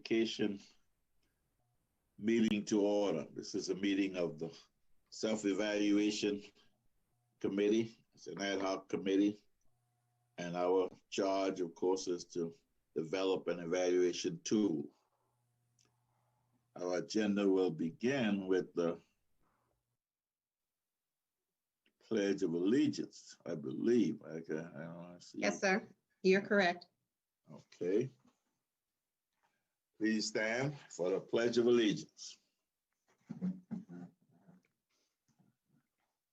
Education meeting to order. This is a meeting of the Self-Evaluation Committee. It's an ad hoc committee. And our charge, of course, is to develop an evaluation tool. Our agenda will begin with the Pledge of Allegiance, I believe. Okay, I don't see. Yes, sir. You're correct. Okay. Please stand for the Pledge of Allegiance.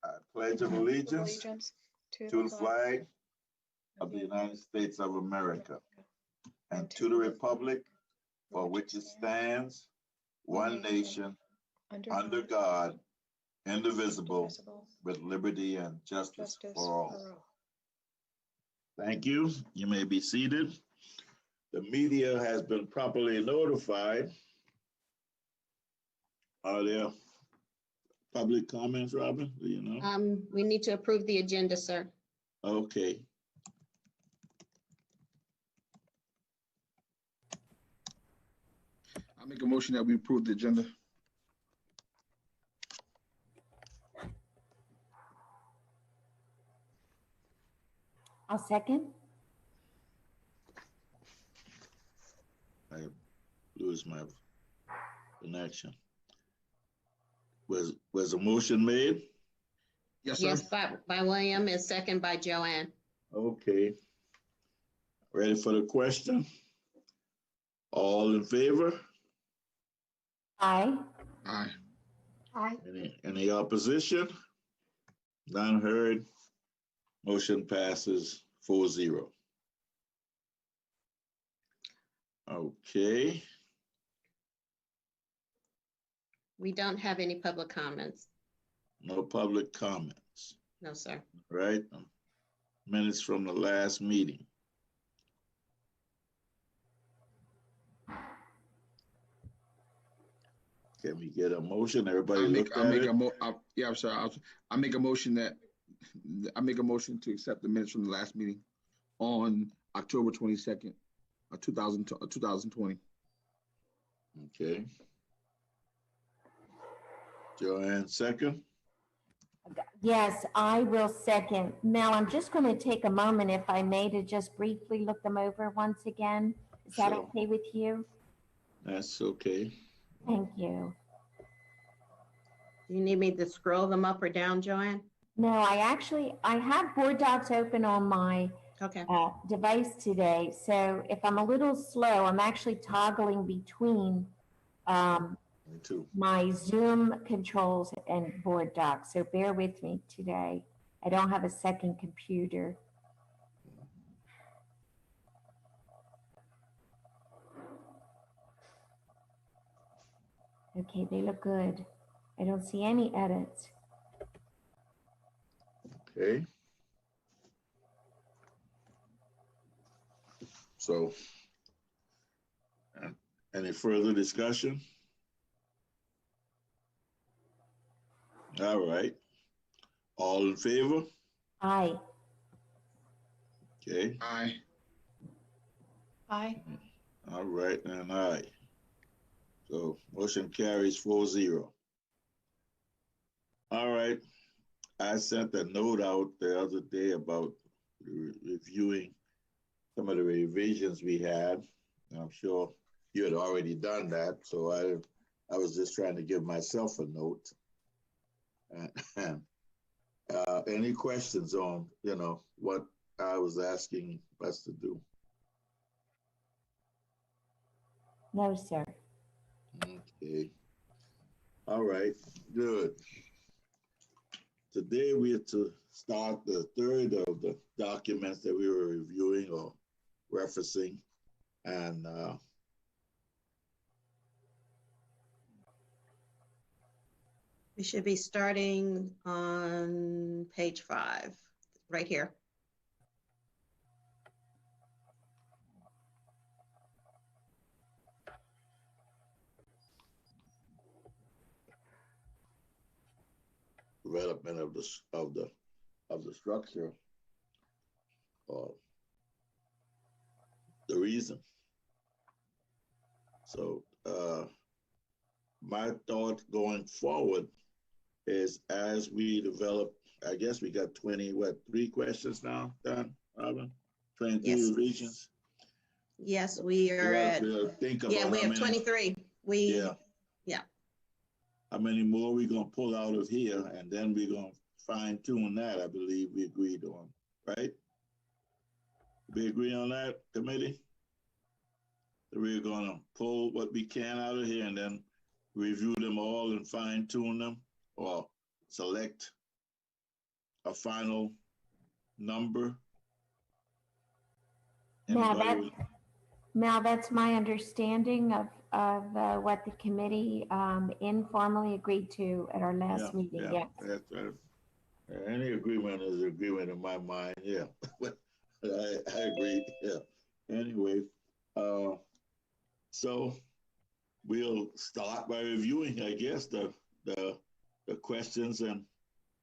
I pledge of allegiance to the flag of the United States of America and to the republic for which it stands, one nation, under God, indivisible, with liberty and justice for all. Thank you. You may be seated. The media has been properly notified. Are there public comments, Robin? Do you know? We need to approve the agenda, sir. Okay. I'll make a motion that we approve the agenda. I'll second. I lose my connection. Was a motion made? Yes, sir. Yes, by William and second by Joanne. Okay. Ready for the question? All in favor? Aye. Aye. Aye. Any opposition? None heard. Motion passes 4-0. Okay. We don't have any public comments. No public comments, No, sir. right? Minutes from the last meeting. Can we get a motion? Everybody looked at it? Yeah, I'm sorry. I make a motion to accept the minutes from the last meeting on October 22nd, 2020. Okay. Joanne, second? Yes, I will second. Mel, I'm just going to take a moment, if I may, to just briefly look them over once again. Is that Sure. okay with you? That's okay. Thank you. Do you need me to scroll them up or down, Joanne? No, I have board docs open on my Okay. device today. So if I'm a little slow, I'm actually toggling between Me too. my Zoom controls and board docs. So bear with me today. I don't have a second computer. Okay, they look good. I don't see any edits. Okay. So, any further discussion? All right. All in favor? Aye. Okay. Aye. Aye. All right, and aye. So motion carries 4-0. All right. I sent a note out the other day about reviewing some of the revisions we had. I'm sure you had already done that, so I was just trying to give myself a note. Any questions on, what I was asking us to do? No, sir. Okay. All right, good. Today we are to start the third of the documents that we were reviewing or referencing. And We should be starting on page 5, right here. development of the structure or the reason. So my thought going forward is as we develop, I guess we got 3 questions now, Don, Robin? 23 Yes. regions. Yes, we are at, Think about yeah, we how have many, 23. Yeah. how many more we gonna pull out of here, and then we're gonna fine tune that, I believe we agreed on, right? We agree on that, committee? That we're gonna pull what we can out of here and then review them all and fine tune them, or select a final number. Mel, that's my understanding of what the committee informally agreed to at our last meeting. Yeah, that's right. Any agreement is agreement in my mind. Yeah, I agree. Yeah. Anyway, so we'll start by reviewing, I guess, the questions and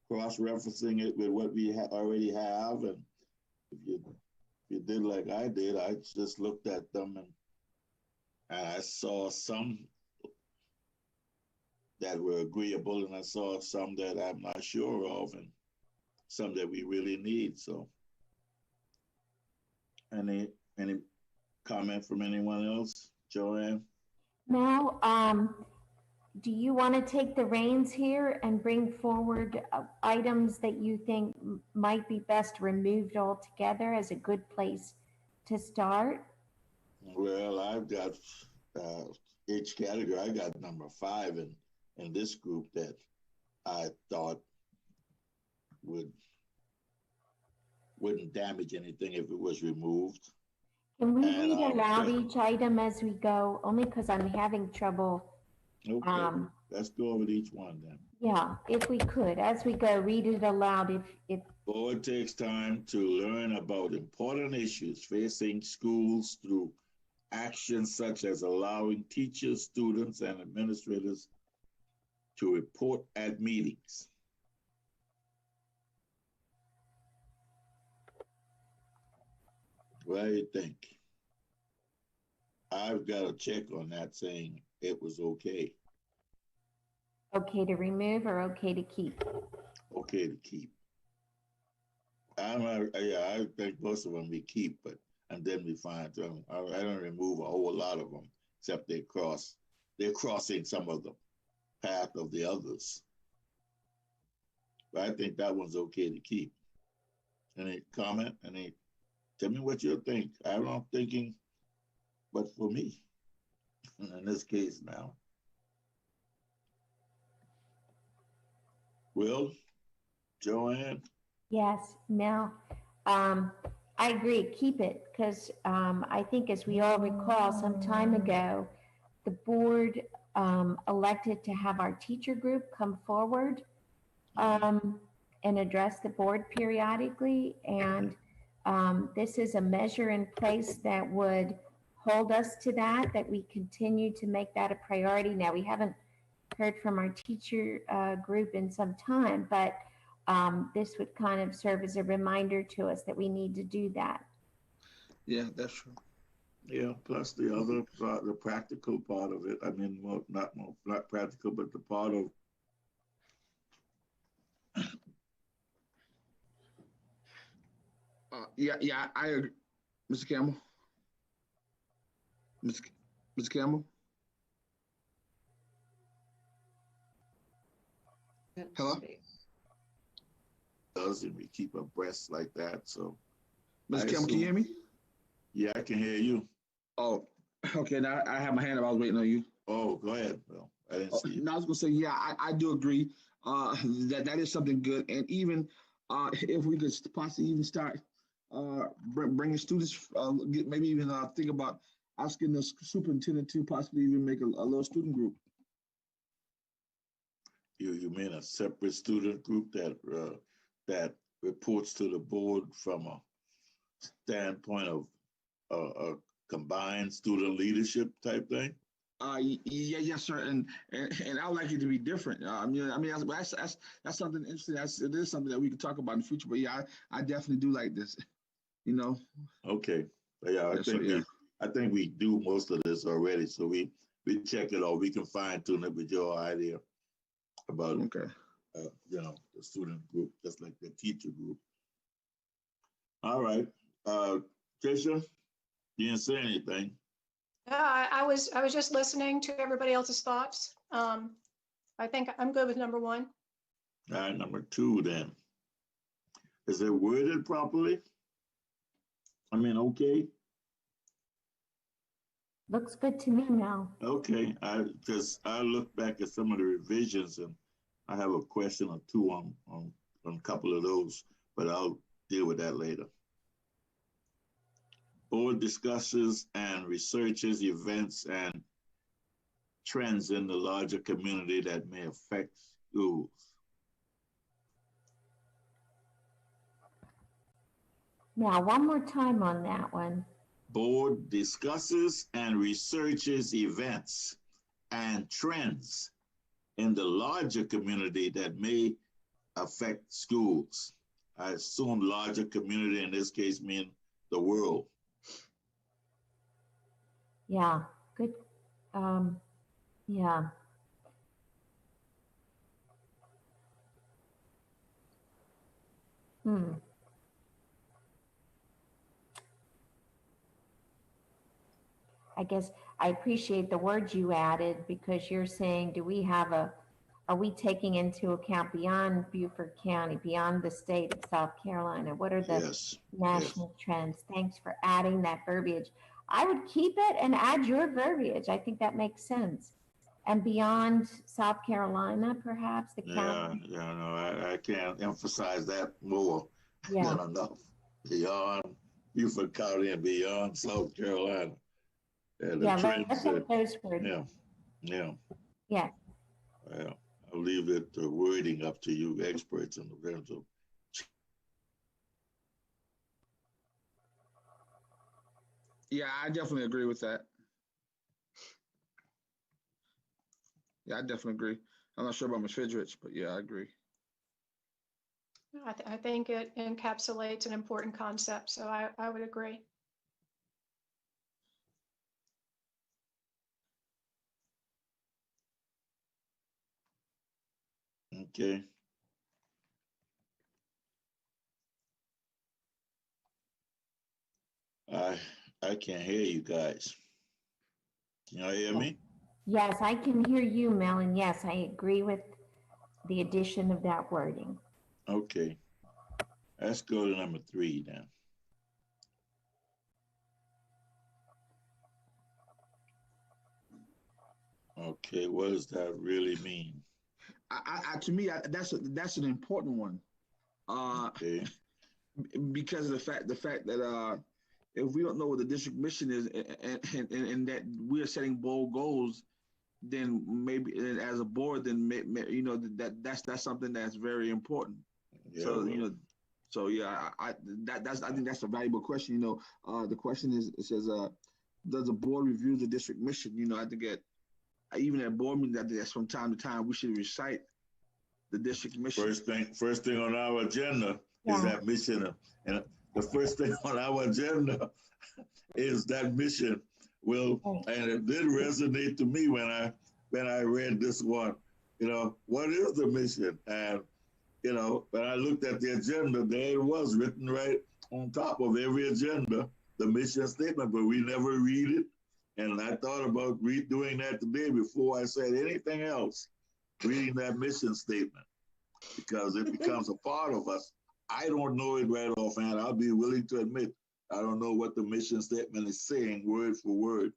cross-referencing it with what we already have. And if you did like I did, I just looked at them and I saw some that were agreeable, and I saw some that I'm not sure of, and some that we really need. So, any comment from anyone else, Joanne? Mel, do you want to take the reins here and bring forward items that you think might be best removed altogether as a good place to start? Well, I've got each category. I got number 5 in this group that I thought wouldn't damage anything if it was removed. Can we read aloud each item as we go? Only because I'm having trouble. Okay, let's go over each one then. Yeah, if we could, as we go, read it aloud. If Board takes time to learn about important issues facing schools through actions such as allowing teachers, students, and administrators to report at meetings. What do you think? I've got a check on that saying it was okay. Okay to remove or okay to keep? Okay to keep. I think most of them we keep, and then we find them. I don't remove a whole lot of them, except they're crossing some of the path of the others. But I think that one's okay to keep. Any comment? Tell me what you think. I'm not thinking, but for me, in this case now. Will, Joanne? Yes, Mel. I agree, keep it, because I think as we all recall some time ago, the board elected to have our teacher group come forward and address the board periodically. And this is a measure in place that would hold us to that we continue to make that a priority. Now, we haven't heard from our teacher group in some time, but this would kind of serve as a reminder to us that we need to do that. Yeah, that's true. Yeah, plus the other part, the practical part of it. I mean, not practical, but the part of I agree. Mr. Campbell? Mr. Campbell? Hello? doesn't we keep abreast like that? So, Mr. Campbell, can you hear me? Yeah, I can hear you. Oh, okay. Now I have my hand up. I was waiting on you. Oh, go ahead. Well, I didn't see you. No, I was going to say, yeah, I do agree that is something good. And even if we could possibly even start bringing students, maybe even think about asking the superintendent to possibly even make a little student group. You mean a separate student group that reports to the board from a standpoint of a combined student leadership type thing? Yes, sir, and I would like it to be different. I mean, that's something interesting. It is something that we can talk about in the future. But yeah, I definitely do like this. You know. Okay. Yeah, I think we do most of this already, so we check it off. We can fine tune it with your idea about Okay. the student group, just like the teacher group. All right, Tricia, you didn't say anything. I was just listening to everybody else's thoughts. I think I'm good with number one. All right, number two then. Is it worded properly? I mean, okay. Looks good to me now. Okay, I look back at some of the revisions and I have a question or two on a couple of those, but I'll deal with that later. Board discusses and researches events and trends in the larger community that may affect schools. Now, one more time on that one. Board discusses and researches events and trends in the larger community that may affect schools. I assume larger community in this case mean the world. Yeah, good. Yeah. I guess I appreciate the words you added because you're saying, are we taking into account beyond Beaufort County, beyond the state of South Carolina? What are the national trends? Thanks for adding that verbiage. I would keep it and add your verbiage. I think that makes sense. And beyond South Carolina, perhaps the county. Yeah, no, I can't emphasize that more than enough. Beyond Beaufort County and beyond South Carolina. Let's take those words. Yeah. Well, I'll leave the wording up to you experts in terms of. Yeah, I definitely agree with that. Yeah, I definitely agree. I'm not sure about Ms. Fidrich, but yeah, I agree. I think it encapsulates an important concept, so I would agree. Okay. I can't hear you guys. Can y'all hear me? Yes, I can hear you, Mel, and yes, I agree with the addition of that wording. Okay. Let's go to number 3 then. Okay, what does that really mean? To me, that's an important one. Okay. Because of the fact that if we don't know what the district mission is and that we are setting bold goals, then maybe as a board, then that's something that's very important. Yeah, so I think that's a valuable question. The question is, it says, does the board review the district mission? I think even at board meetings, I think that's from time to time we should recite the district mission. First thing on our agenda is that mission, and the first thing on our agenda is that mission. And it did resonate to me when I read this one. What is the mission? And when I looked at the agenda, there it was written right on top of every agenda, the mission statement, but we never read it. And I thought about redoing that today before I said anything else, reading that mission statement, because it becomes a part of us. I don't know it right offhand. I'll be willing to admit I don't know what the mission statement is saying word for word.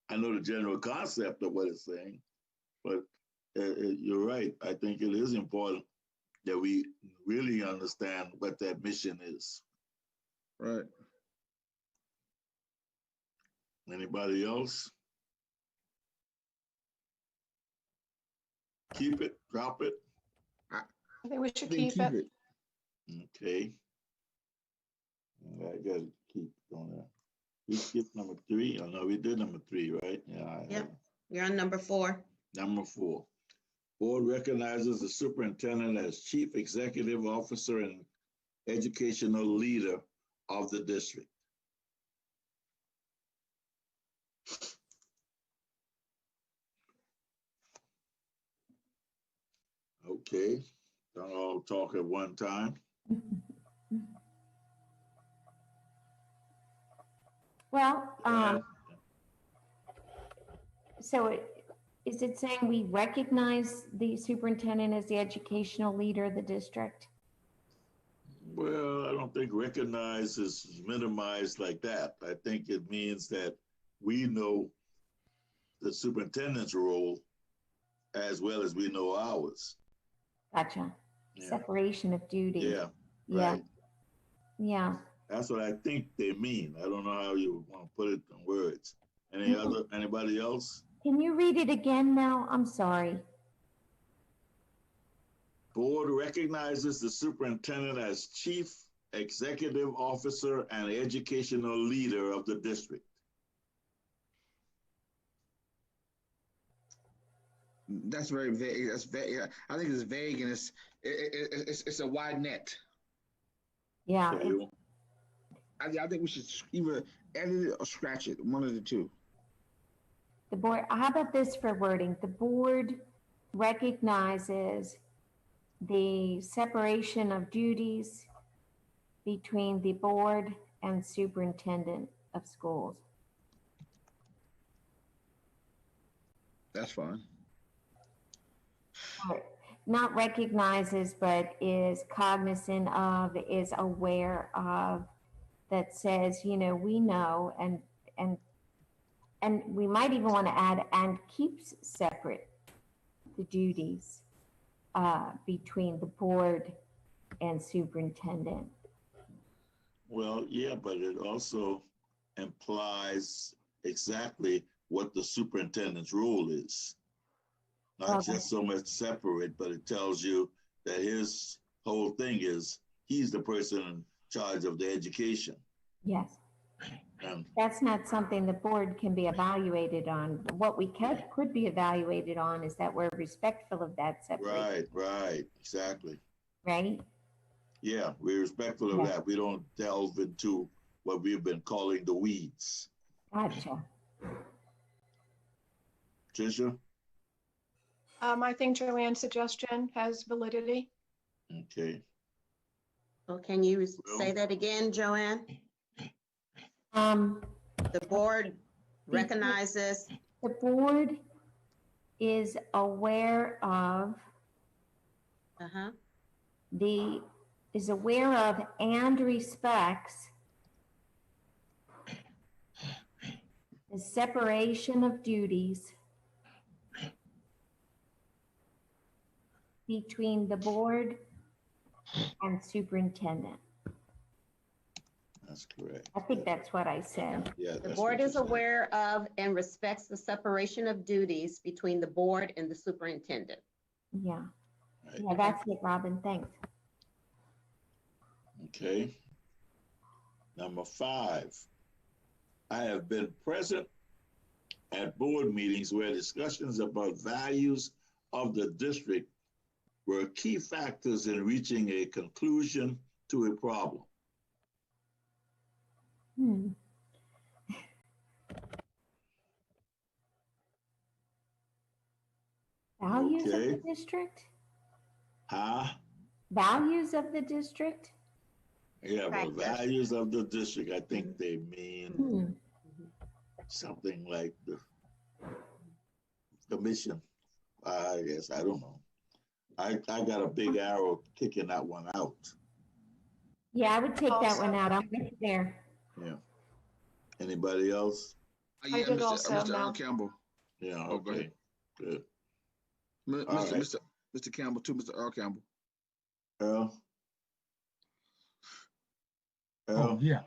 I know the general concept of what it's saying, but you're right. I think it is important that we really understand what that mission is. Right. Anybody else? Keep it, drop it? I think we should keep it. Okay. I gotta keep going there. We skipped number 3. Oh no, we did number 3, right? Yeah. Yep. You're on number 4. Number 4. Board recognizes the superintendent as chief executive officer and educational leader of the district. Okay, don't all talk at one time. Well, so is it saying we recognize the superintendent as the educational leader of the district? Well, I don't think recognize is minimized like that. I think it means that we know the superintendent's role as well as we know ours. Gotcha. Yeah. Separation of duty. Yeah, Yeah. right. Yeah. That's what I think they mean. I don't know how you want to put it in words. Anybody else? Can you read it again now? I'm sorry. Board recognizes the superintendent as chief executive officer and educational leader of the district. That's very vague. That's vague. I think it's vague and it's a wide net. Yeah. Okay. I think we should either edit it or scratch it, one of the two. The board, how about this for wording? The board recognizes the separation of duties between the board and superintendent of schools. That's fine. Or not recognizes, but is cognizant of, is aware of, that says, you know, we know, and we might even want to add, and keeps separate the duties between the board and superintendent. Well, yeah, but it also implies exactly what the superintendent's role is. Not just so much separate, but it tells you that his whole thing is he's the person in charge of the education. Yes. And That's not something the board can be evaluated on. What we could be evaluated on is that we're respectful of that separation. right, exactly. Right? Yeah, we're respectful of Yeah. that. We don't delve into what we've been calling the weeds. Gotcha. Tricia? I think Joanne's suggestion has validity. Okay. Well, can you say that again, Joanne? The board recognizes. The board is aware of and respects the separation of duties between the board and superintendent. That's correct. I think that's what I said. Yeah. The board is aware of and respects the separation of duties between the board and the superintendent. Yeah. Right. Yeah, that's it, Robin. Thanks. Okay. Number 5, I have been present at board meetings where discussions about values of the district were key factors in reaching a conclusion to a problem. Values of Okay. the district? Values of the district? Yeah, but Practice. values of the district, I think they mean something like the mission. I guess, I don't know. I got a big arrow kicking that one out. Yeah, I would take that Also- one out. I'm with you there. Yeah. Anybody else? I did also, Mr. Mel. Earl Campbell. Yeah, Oh, go okay. ahead. Good. Mr. All right. Mr. Campbell, too, Mr. Earl Campbell. Earl? Oh, yeah.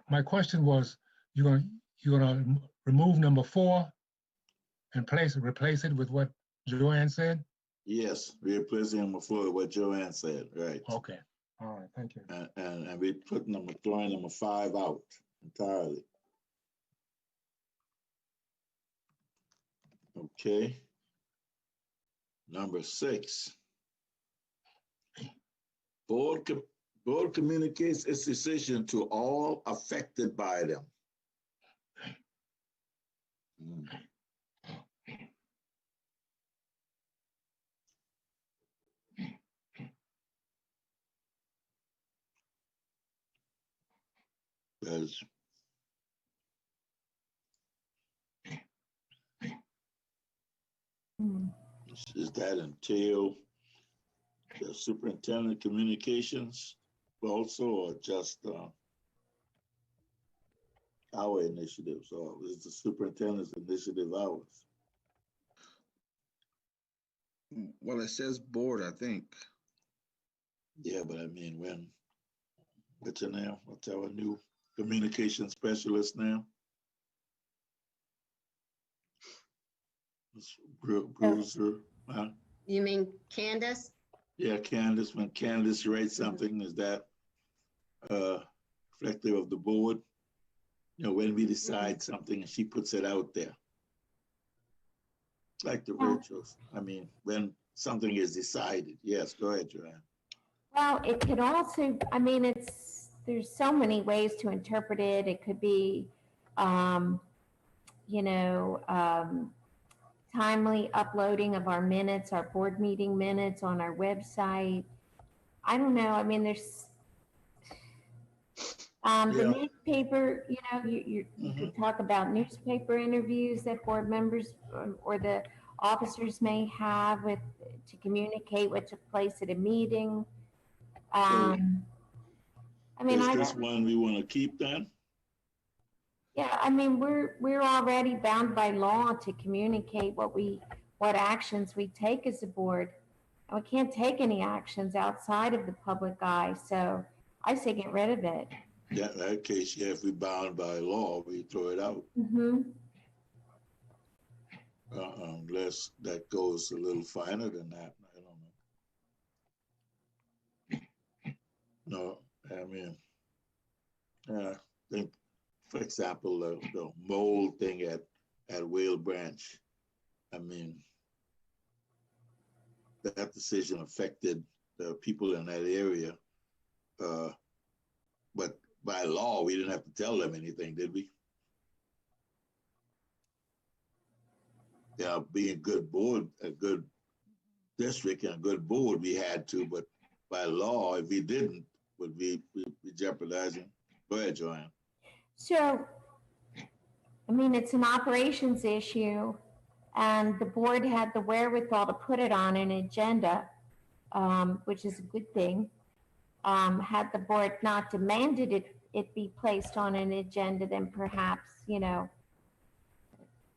My question was, you're gonna remove number 4 and replace it with what Joanne said? Yes, we're replacing number 4 with what Joanne said, right? Okay. All right, thank you. And we put throwing number 5 out entirely. Okay. Number 6. Board communicates its decision to all affected by them. Because Hmm. does that entail the superintendent communications also, or just our initiatives, or is the superintendent's initiative ours? Well, it says board, I think. Yeah, but I mean, what's her name? What's our new communication specialist now? Bruiser, huh? You mean Candace? Yeah, Candace, when Candace writes something, is that reflective of the board? You know, when we decide something and she puts it out there. Like the virtuals. I mean, when something is decided. Yes, go ahead, Joanne. Well, it could also, I mean, there's so many ways to interpret it. It could be, you know, timely uploading of our minutes, our board meeting minutes on our website. I don't know. I mean, there's the newspaper, you know, you could talk about newspaper interviews that board members or the officers may have to communicate what took place at a meeting. I mean, is this one we want to keep then? Yeah, I mean, we're already bound by law to communicate what actions we take as a board. And we can't take any actions outside of the public eye, so I say get rid of it. Yeah, in that case, yeah, if we're bound by law, we throw it out. Mm-hmm. Unless that goes a little finer than that. I don't know. No, I mean, I think, for example, the mold thing at Whale Branch, I mean, that decision affected the people in that area. But by law, we didn't have to tell them anything, did we? Yeah, being a good board, a good district and a good board, we had to, but by law, if we didn't, would we be jeopardizing? Go ahead, Joanne. So, I mean, it's an operations issue, and the board had the wherewithal to put it on an agenda, which is a good thing. Had the board not demanded it be placed on an agenda, then perhaps, you know,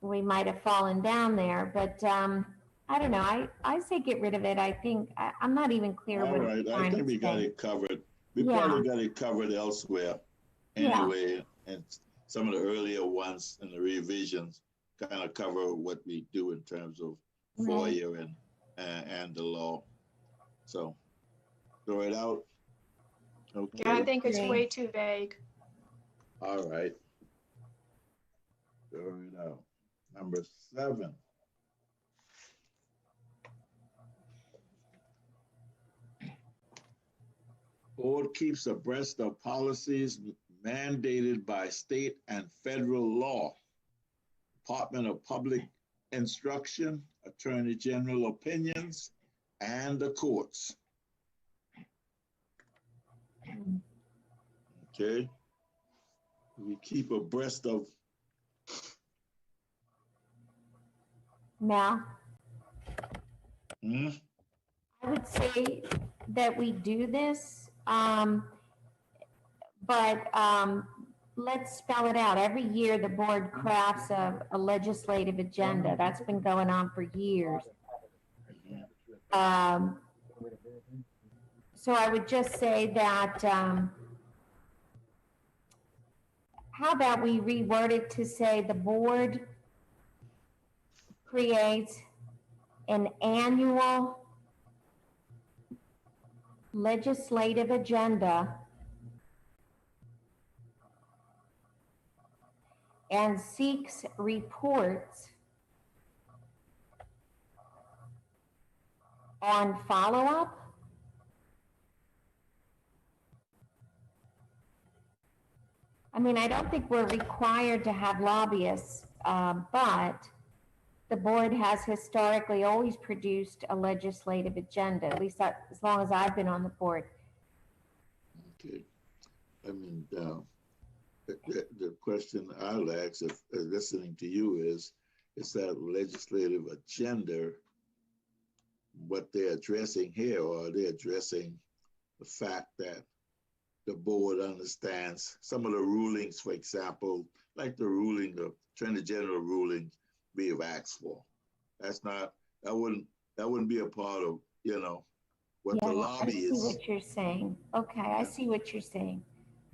we might have fallen down there. But I don't know. I say get rid of it. I think I'm not even clear All what right, it's I trying think to we got say. it covered. We Yeah. probably got it covered elsewhere anyway, and some of the earlier ones and the revisions kind of cover what we do in terms of Right. FOIA and the law. So throw it out. Okay. Yeah, I think it's Okay. way too vague. All right. Throw it out. Number 7. Board keeps abreast of policies mandated by state and federal law. Department of Public Instruction, Attorney General opinions, and the courts. Okay. We keep abreast of. Now, I would say that we do this, but let's spell it out. Every year, the board crafts a legislative agenda. That's been going on for years. So I would just say that, how about we reword it to say the board creates an annual legislative agenda and seeks reports on follow-up, I mean, I don't think we're required to have lobbyists, but the board has historically always produced a legislative agenda, at least as long as I've been on the board. Okay. I mean, The question I'll ask if listening to you is that legislative agenda what they're addressing here, or are they addressing the fact that the board understands some of the rulings, for example, like the ruling, the Attorney General ruling we have asked for? That's not, that wouldn't be a part of, what the Yeah, lobby I see is. what you're saying. Okay, I see what you're saying.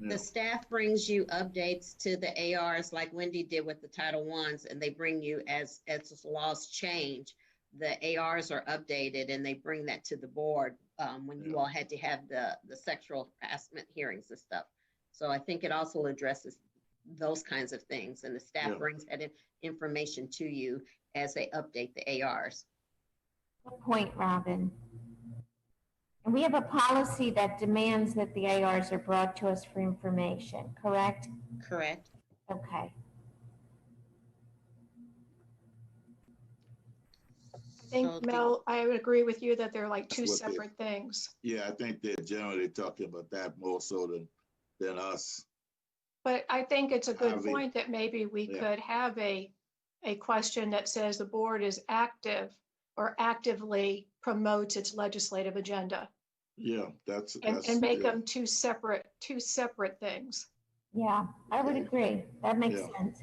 The staff brings you updates to the ARs like Wendy did with the Title Is, and they bring you as laws change, the ARs are updated and they bring that to the board when you all had to have the sexual harassment hearings and stuff. So I think it also addresses those kinds of things, and the staff brings that information to you as they update the ARs. Good point, Robin. And we have a policy that demands that the ARs are brought to us for information, correct? Correct. Okay. I think, Mel, I would agree with you that they're like two That's what they- separate things. Yeah, I think they're generally talking about that more so than us. But I think it's a good Having- point that maybe we Yeah. could have a question that says the board is active or actively promotes its legislative agenda, Yeah, that's and make them two separate things. Yeah, I would Okay. agree. That makes Yeah. sense.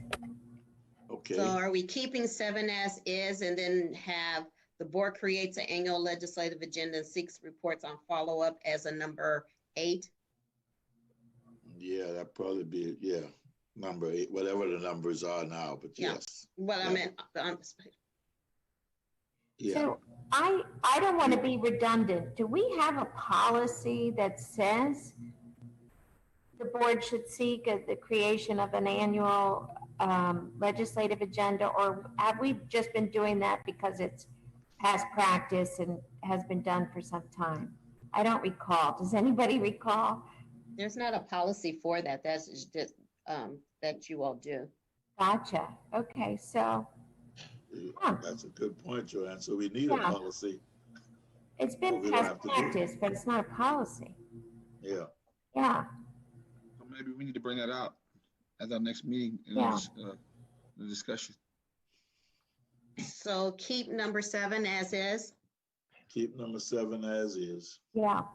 okay. So are we keeping 7 as is and then have the board creates an annual legislative agenda and seeks reports on follow-up as a number 8? Yeah, that'd probably be number 8, whatever the numbers are now. But Yeah. yes, Well, Yeah. I meant, yeah. So I don't want to be redundant. Do we have a policy that says the board should seek the creation of an annual legislative agenda, or have we just been doing that because it's past practice and has been done for some time? I don't recall. Does anybody recall? there's not a policy for that. That's just that you all do. Gotcha. Okay, so Huh. That's a good point, Joanne. So we need a Yeah. policy. it's Well, been we don't past have to do it. practice, but it's not a policy. Yeah. Yeah, So maybe we need to bring that out at our next meeting in Yeah. the discussion. So keep number 7 as is. Keep number 7 as is. yeah.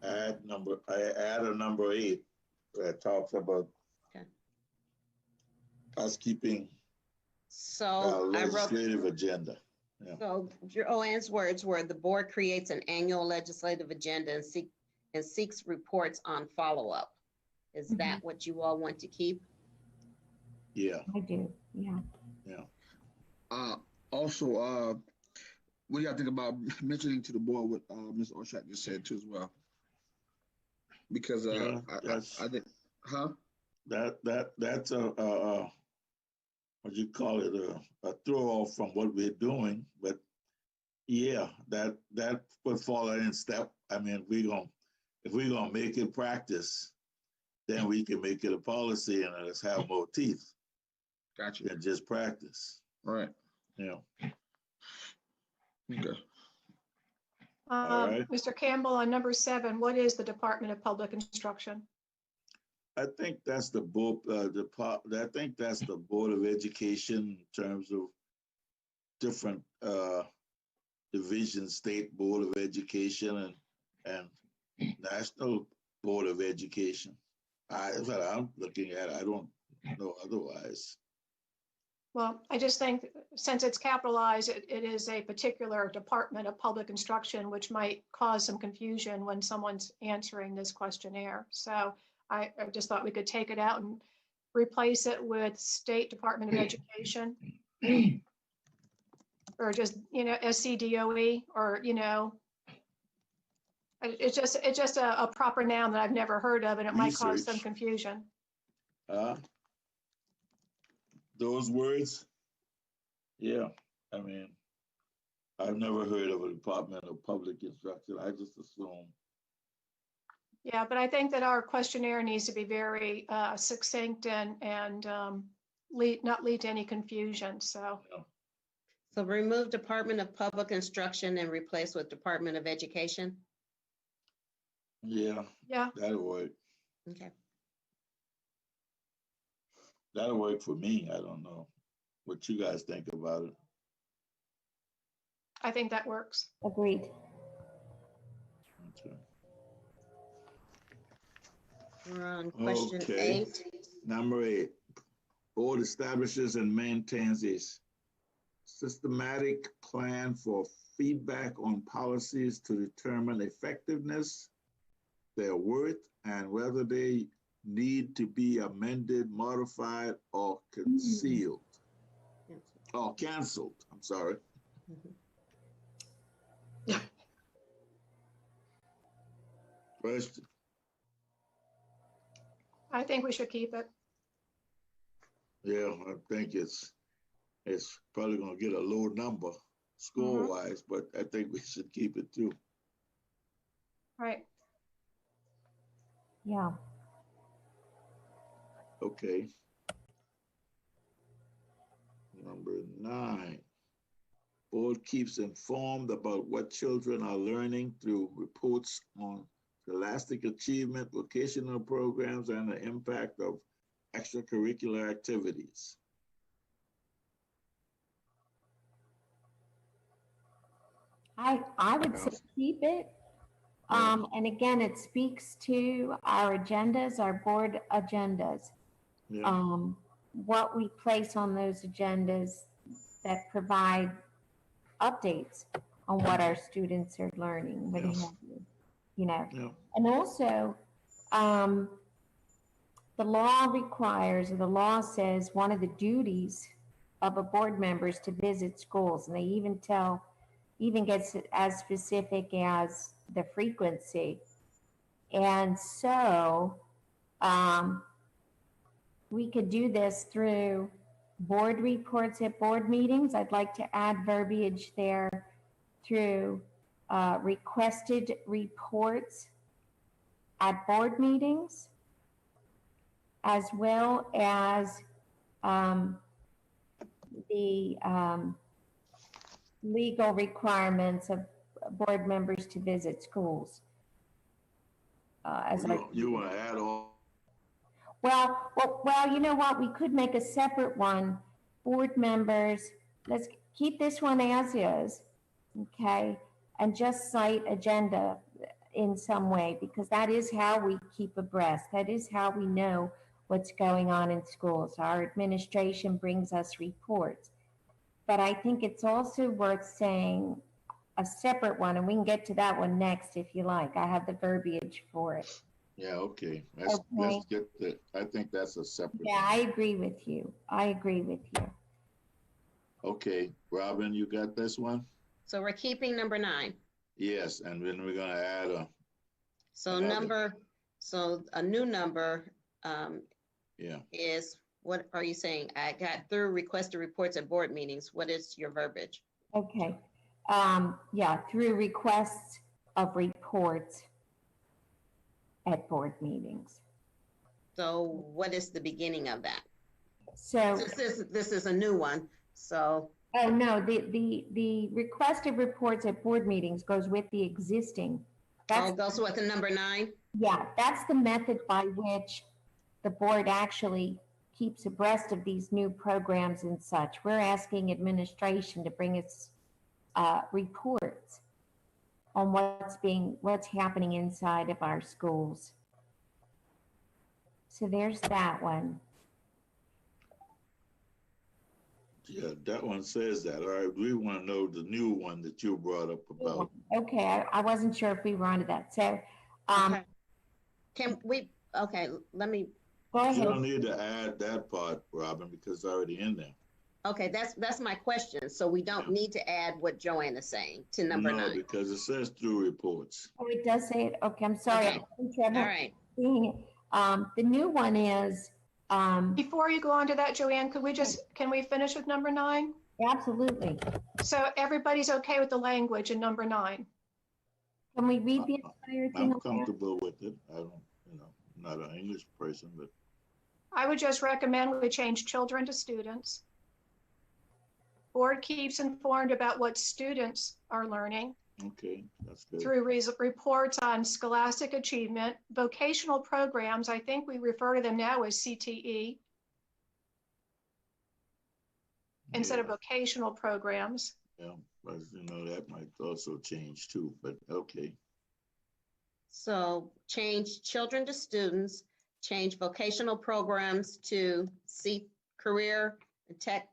Add a number 8 that talks about Okay. us keeping So our I wrote, legislative agenda. so Joanne's words were the board creates an annual legislative agenda and seeks reports on follow-up. Is that what you all want to keep? Yeah, I do, yeah. Also, what do y'all think about mentioning to the board what Ms. Orshak just said too as well? Because Yeah, I think, that's a what you call it, a throw off from what we're doing. But yeah, that would fall in step. I mean, if we're gonna make it practice, then we can make it a policy and let's have more teeth Gotcha. than just practice. All right. Okay. All right. Mr. Campbell, on number 7, what is the Department of Public Instruction? I think that's the board. I think that's the Board of Education in terms of different divisions, State Board of Education and National Board of Education. That's what I'm looking at. I don't know otherwise. Well, I just think since it's capitalized, it is a particular Department of Public Instruction, which might cause some confusion when someone's answering this questionnaire. So I just thought we could take it out and replace it with State Department of Education. Or just, SCDOE, or, it's just a proper noun that I've never heard of, and it might cause some Research. confusion. Those words, yeah. I mean, I've never heard of a Department of Public Instruction. I just assume. Yeah, but I think that our questionnaire needs to be very succinct and not lead to any confusion, so. So remove Department of Public Instruction and replace with Department of Education? Yeah, Yeah, that'll work. Okay. That'll work for me. I don't know what you guys think about it. I think that works. Agreed. Okay. We're on question Okay. 8. Number 8, board establishes and maintains a systematic plan for feedback on policies to determine effectiveness, their worth, and whether they need to be amended, modified, or concealed. Or canceled, I'm sorry. Question. I think we should keep it. Yeah, I think it's probably gonna get a low number score-wise, but I think we should keep it too. Right. Yeah. Okay. Number 9, board keeps informed about what children are learning through reports on scholastic achievement, vocational programs, and the impact of extracurricular activities. I would say keep it. And again, it speaks to our agendas, our board agendas. Yeah. What we place on those agendas that provide updates on what our students are learning, what Yes. have you know. Yeah. And also, the law requires, or the law says, one of the duties of a board member is to visit schools, and they even gets as specific as the frequency. And so we could do this through board reports at board meetings. I'd like to add verbiage there through requested reports at board meetings, as well as the legal requirements of board members to visit schools. You want to add all? Well, you know what? We could make a separate one. Board members, let's keep this one as is, okay? And just cite agenda in some way, because that is how we keep abreast. That is how we know what's going on in schools. Our administration brings us reports. But I think it's also worth saying a separate one, and we can get to that one next if you like. I have the verbiage for it. Yeah, okay. Let's get the, I think that's a separate. Yeah, I agree with you. Okay, Robin, you got this one? So we're keeping number 9. Yes, and then we're gonna add a. So a new number Yeah. is, what are you saying? I got through requested reports at board meetings. What is your verbiage? Okay. Yeah, through requests of reports at board meetings. So what is the beginning of that? So this is a new one. So oh no, the requested reports at board meetings goes with the existing. That's goes with the number 9. Yeah, that's the method by which the board actually keeps abreast of these new programs and such. We're asking administration to bring us reports on what's happening inside of our schools. So there's that one. Yeah, that one says that. All right, we want to know the new one that you brought up about. Okay, I wasn't sure if we were onto that. So, okay. Can we? Okay, let me. Go ahead. You don't need to add that part, Robin, because it's already in there. Okay, that's my question. So we don't need to add what Joanne is saying to number 9. No, because it says through reports. Oh, it does say it. Okay, I'm sorry. Okay. I'm all right. Seeing it. The new one is. Before you go on to that, Joanne, can we finish with number 9? Absolutely. So everybody's okay with the language in number 9? Can we read the entire thing? I'm comfortable with it. I don't, I'm not an English person, but. I would just recommend we change children to students. Board keeps informed about what students are learning. Okay, that's good. Through reports on scholastic achievement, vocational programs, I think we refer to them now as CTE, instead of Yeah. vocational programs. Yeah, but you know, that might also change too, but okay. So change children to students, change vocational programs to career and tech.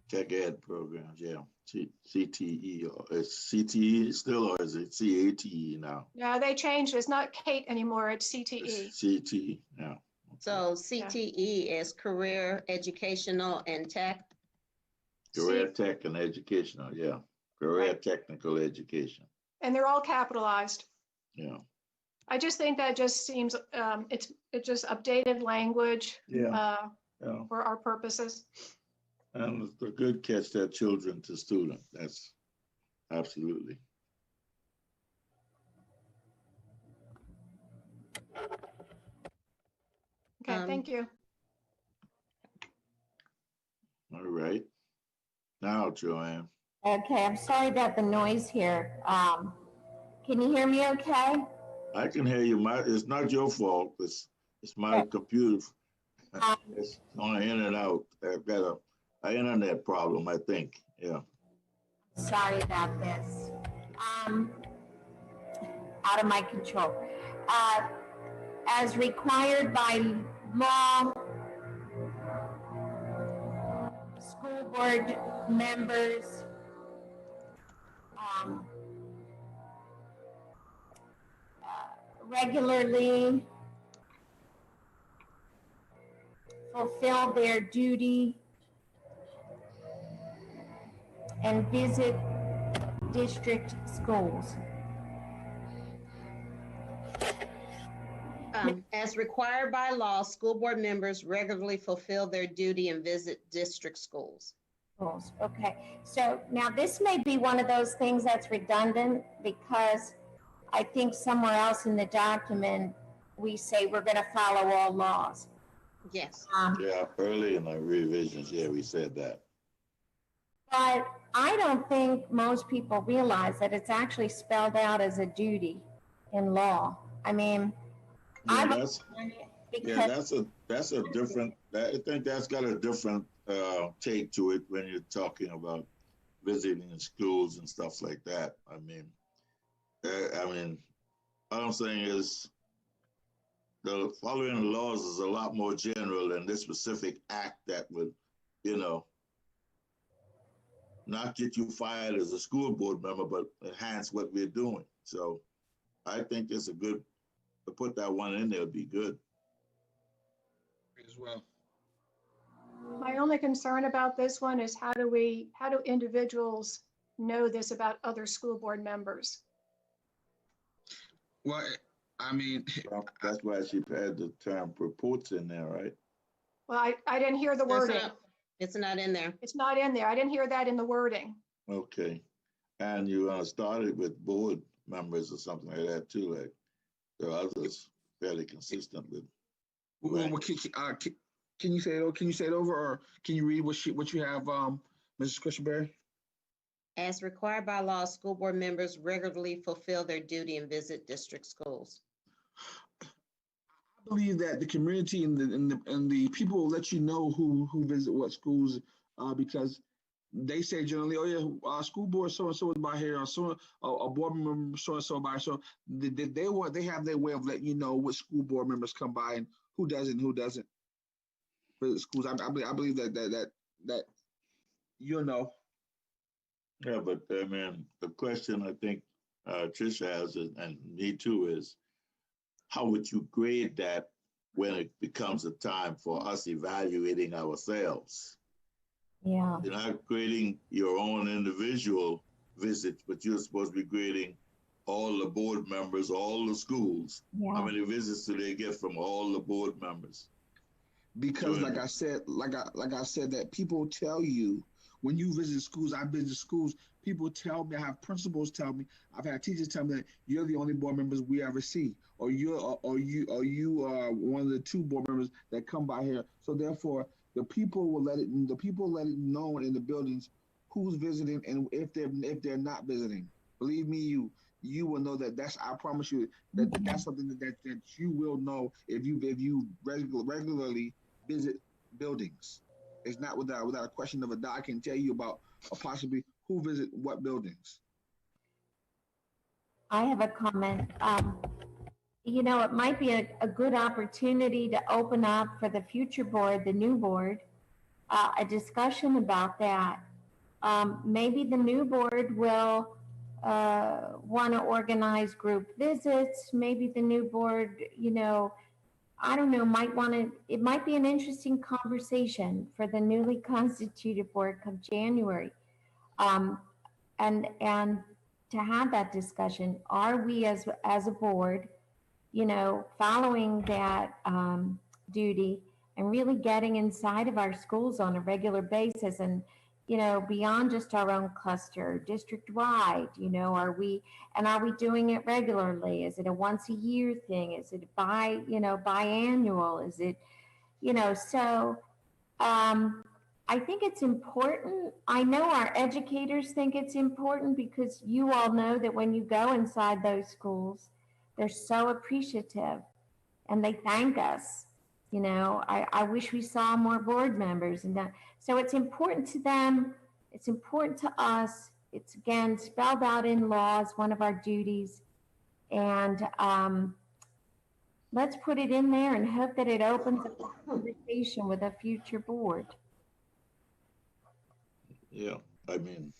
Tech ed programs, yeah. CTE, or is CTE still, or is it CATE now? No, they changed. It's not Kate anymore. It's CTE. CTE, yeah. So CTE is career, educational, and tech. Career tech and educational, yeah. Career technical education, And they're all capitalized. yeah. I just think that just seems, it's just updated language Yeah. for our purposes. And it's a good catch that children to student. That's absolutely. Okay, thank you. All right. Now, Joanne. Okay, I'm sorry about the noise here. Can you hear me okay? I can hear you. It's not your fault. It's my computer. It's going in and out. I've got an internet problem, I think. Yeah. Sorry about this. Out of my control. As required by law, school board members regularly fulfill their duty and visit district schools. As required by law, school board members regularly fulfill their duty and visit district schools. Okay, so now this may be one of those things that's redundant because I think somewhere else in the document, we say we're going to follow all laws. Yes. Yeah, early in the revisions, yeah, we said that. But I don't think most people realize that it's actually spelled out as a duty in law. I mean, Yeah, that's a different. I think that's got a different take to it when you're talking about visiting schools and stuff like that. I mean, what I'm saying is the following the laws is a lot more general than this specific act that would, not get you fired as a school board member, but enhance what we're doing. So I think it's a good, to put that one in there would be good. As well. My only concern about this one is how do individuals know this about other school board members? Well, I mean, that's why she had the term reports in there, right? Well, I didn't hear the wording. It's not in there. It's not in there. I didn't hear that in the wording. Okay. And you started with board members or something like that too, like the others fairly consistent with. Well, can you say it? Can you say it over, or can you read what you have, Mrs. Christianberry? As required by law, school board members regularly fulfill their duty and visit district schools. I believe that the community and the people will let you know who visit what schools, because they say generally, oh yeah, school board so and so is by here, or so a board member so and so by. So they have their way of letting you know what school board members come by and who doesn't. For the schools, I believe that you'll know. Yeah, but I mean, the question I think Tricia has, and me too, is how would you grade that when it becomes a time for us evaluating ourselves? Yeah. You're not grading your own individual visits, but you're supposed to be grading all the board members, all the schools. Yeah. How many visits do they get from all the board members? Because like I said, that people tell you when you visit schools, I visit schools, people tell me, I have principals tell me, I've had teachers tell me that you're the only board members we ever see, or you are one of the two board members that come by here. So therefore, the people let it known in the buildings who's visiting and if they're not visiting. Believe me, you will know that. I promise you that's something that you will know if you regularly visit buildings. It's not without a question of a doubt. I can tell you about possibly who visit what buildings. I have a comment. You know, it might be a good opportunity to open up for the future board, the new board, a discussion about that. Maybe the new board will want to organize group visits. Maybe the new board, you know, I don't know, might want to, it might be an interesting conversation for the newly constituted board come January. And to have that discussion, are we as a board, you know, following that duty and really getting inside of our schools on a regular basis and, you know, beyond just our own cluster, district wide, you know, are we doing it regularly? Is it a once a year thing? Is it biannual? Is it, you know, so I think it's important. I know our educators think it's important because you all know that when you go inside those schools, they're so appreciative and they thank us. You know, I wish we saw more board members and that. So it's important to them. It's important to us. It's again spelled out in law as one of our duties. And let's put it in there and hope that it opens up a conversation with a future board. Yeah, I mean,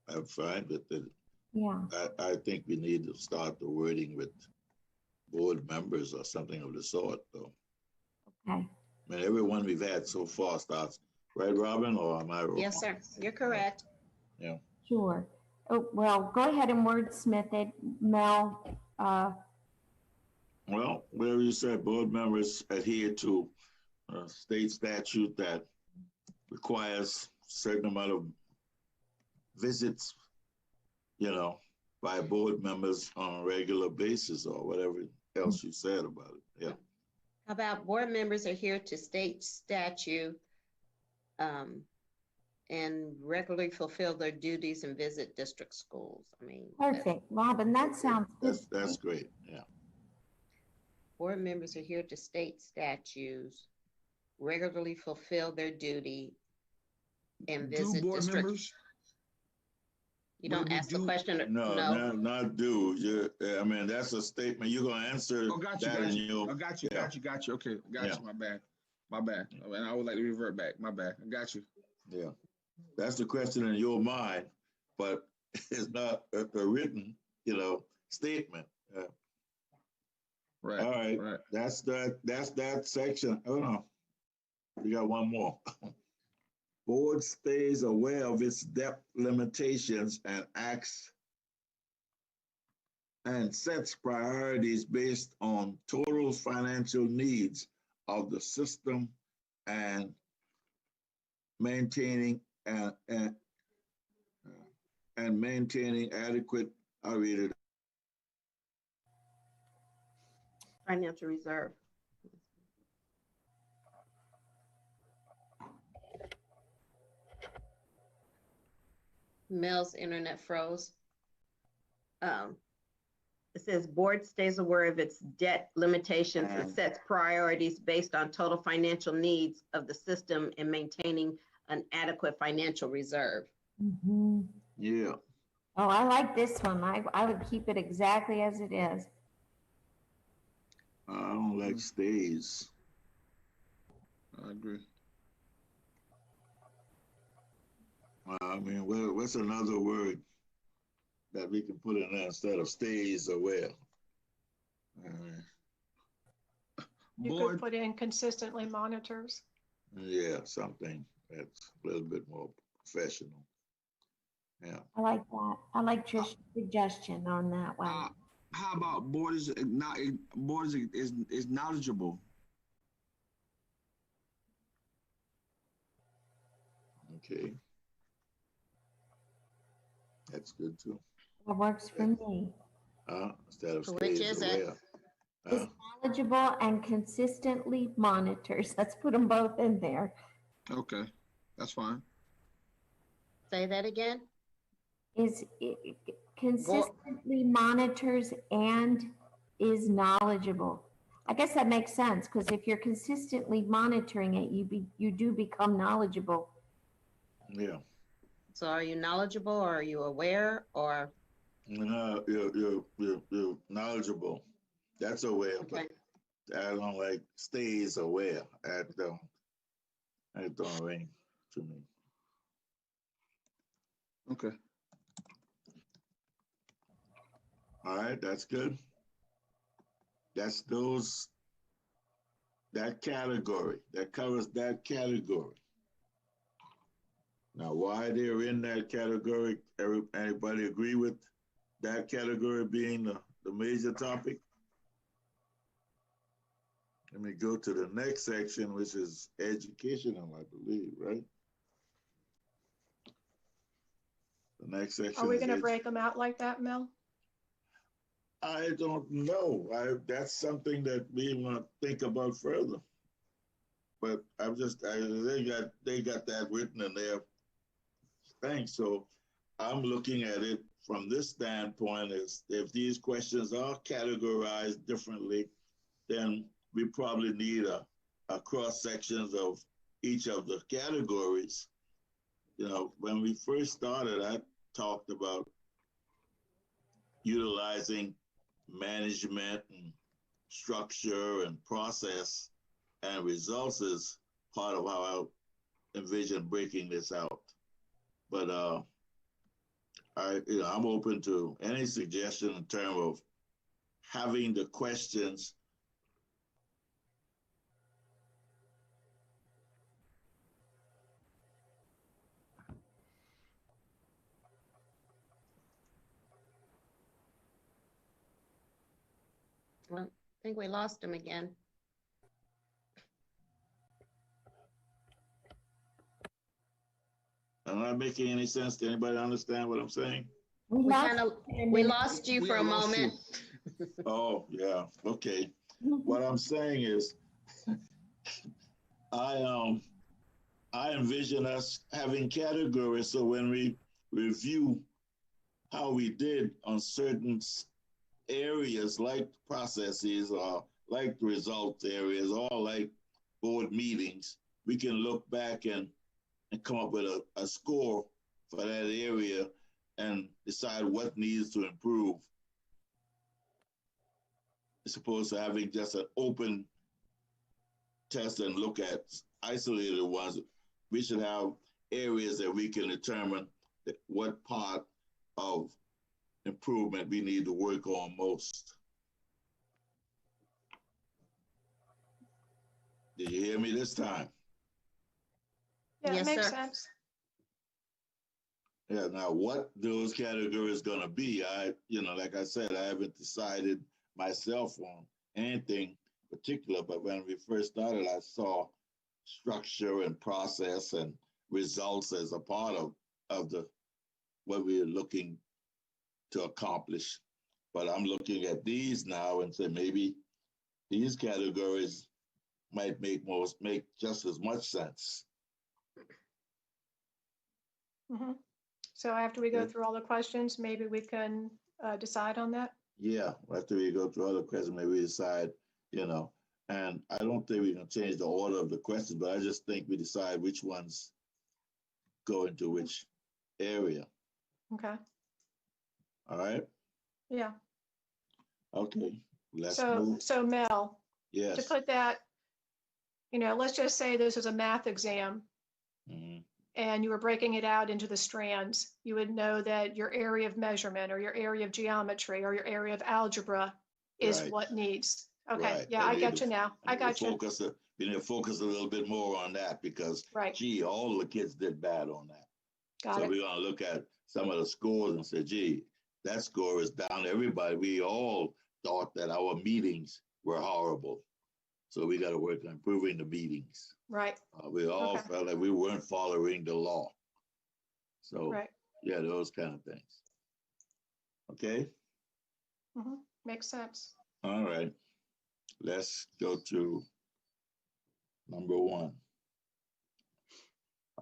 I'm fine with it. Yeah. I think we need to start the wording with board members or something of the sort, though. Okay. I mean, everyone we've had so far starts, right, Robin, or am I wrong? Yes, sir. You're correct. Yeah. Sure. Oh, well, go ahead and wordsmith it, Mel. Well, whatever you said, board members adhere to a state statute that requires a certain amount of visits, you know, by board members on a regular basis or whatever else you said about it. Yeah. How about board members adhere to state statute and regularly fulfill their duties and visit district schools? I mean, Perfect, Robin, that sounds good. That's great, yeah. Board members adhere to state statutes, regularly fulfill their duty, and visit board district. Members? You don't ask the question. No, not do. I mean, that's a statement. You're gonna answer Got you. Okay, got you. My bad. And I would like to revert back. My bad. I got you. Yeah, that's the question in your mind, but it's not a written, you know, statement. Right. All right. That's that section. Oh no, we got one more. Board stays aware of its debt limitations and acts and sets priorities based on total financial needs of the system and maintaining maintaining adequate, I'll read it. Financial reserve. Mel's internet froze. It says board stays aware of its debt limitations and sets priorities based on total financial needs of the system and maintaining an adequate financial reserve. Mm-hmm. Yeah. Oh, I like this one. I would keep it exactly as it is. I don't like stays. I agree. I mean, what's another word that we can put in there instead of stays aware? You could put in consistently monitors. Yeah, something that's a little bit more professional. Yeah. I like that. I like Trish's suggestion on that one. How about board is knowledgeable? Okay. That's good too. That works for me. Instead of Which is aware. Is knowledgeable and consistently monitors. Let's put them both in there. Okay, that's fine. Say that again. Consistently monitors and is knowledgeable. I guess that makes sense, because if you're consistently monitoring it, you do become knowledgeable. Yeah. So are you knowledgeable or are you aware or? No, you're knowledgeable. That's aware, Okay. but I don't like stays aware. That don't ring to me. Okay. All right, that's good. That's that category. That covers that category. Now, why they're in that category, anybody agree with that category being the major topic? Let me go to the next section, which is educational, I believe, right? The next section. Are we going to break them out like that, Mel? I don't know. That's something that we want to think about further. But they got that written in their thing. So I'm looking at it from this standpoint is if these questions are categorized differently, then we probably need a cross sections of each of the categories. You know, when we first started, I talked about utilizing management and structure and process and results is part of how I envision breaking this out. But I'm open to any suggestion in terms of having the questions Well, I think we lost him again. Am I making any sense? Do anybody understand what I'm saying? We lost you for a moment. Oh, yeah. Okay. What I'm saying is I envision us having categories so when we review how we did on certain areas like processes or like results areas or like board meetings, we can look back and come up with a score for that area and decide what needs to improve. As opposed to having just an open test and look at isolated ones, we should have areas that we can determine what part of improvement we need to work on most. Did you hear me this time? Yeah, Yes, it makes sir. sense. Yeah, now what those categories gonna be, like I said, I haven't decided myself on anything particular, but when we first started, I saw structure and process and results as a part of the what we are looking to accomplish. But I'm looking at these now and say maybe these categories might make just as much sense. Mm-hmm. So after we go through all the questions, maybe we can decide on that? Yeah, after we go through other questions, maybe we decide, and I don't think we can change the order of the questions, but I just think we decide which ones go into which area. Okay. All right? Yeah. Okay. Let's move. So Mel, Yes. to put that, let's just say this is a math exam. Mm-hmm. And you were breaking it out into the strands, you would know that your area of measurement or your area of geometry or your area of algebra is Right. what needs. Okay, Right. yeah, I got you now. I got you. We need to focus a little bit more on that because, gee, all the kids did bad on that. So we're going to look at some of the scores and say, gee, that score is down. Everybody, we all thought that our meetings were horrible. So we got to work on improving the meetings. Right. We all felt like we weren't following the law. So, yeah, those kind of things. Okay? Mm-hmm. Makes sense. All right. Let's go to number 1.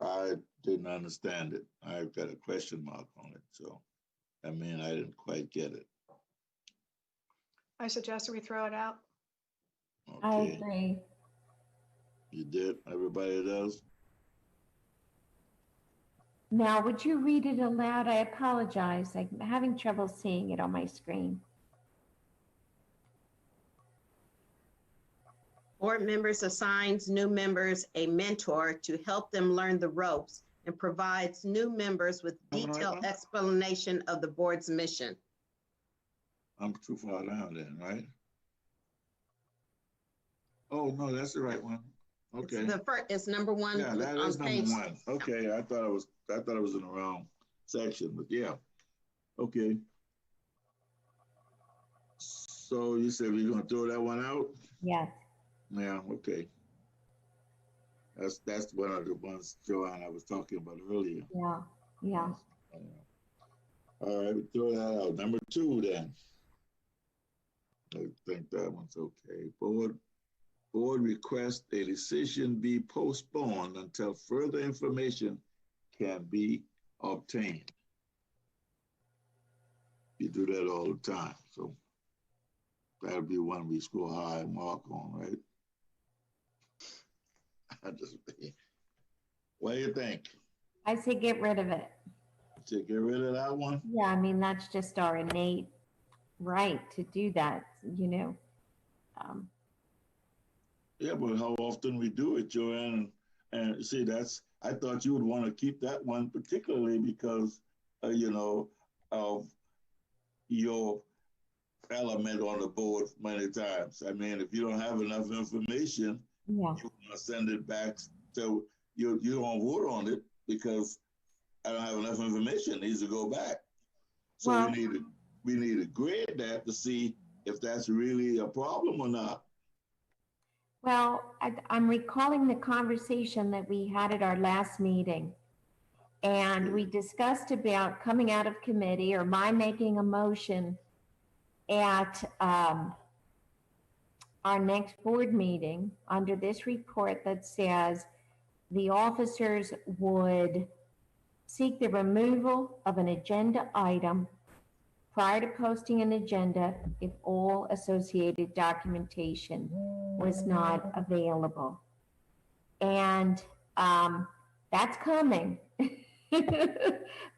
I didn't understand it. I've got a question mark on it. So, I didn't quite get it. I suggest we throw it out. I Okay, agree. you did. Everybody does. Now, would you read it aloud? I apologize. I'm having trouble seeing it on my screen. Board members assigns new members a mentor to help them learn the ropes and provides new members with detailed explanation of the board's mission. I'm too far down then, right? Oh, no, that's the right one. Okay. It's the first, it's number one. Yeah, that on is number page- one. Okay, I thought it was in the wrong section, but yeah. Okay. So you said we're gonna throw that one out? Yes. Yeah, okay. That's one of the ones, Joanne, I was talking about earlier. Yeah. Yeah. All right, we throw that out. Number two then. I think that one's okay. Board requests a decision be postponed until further information can be obtained. You do that all the time, so that'll be one we score high mark on, right? What do you think? I say get rid of it. To get rid of that one? Yeah, I mean, that's just our innate right to do that, you know. Yeah, but how often we do it, Joanne? And see, I thought you would want to keep that one particularly because, you know, of your element on the board many times. I mean, if you don't have enough information, Yeah. you want to send it back. So you don't vote on it because I don't have enough information. It needs to go back. So Well, we need to grade that to see if that's really a problem or not. Well, I'm recalling the conversation that we had at our last meeting. And we discussed about coming out of committee or my making a motion at our next board meeting under this report that says the officers would seek the removal of an agenda item prior to posting an agenda if all associated documentation was not available. And that's coming.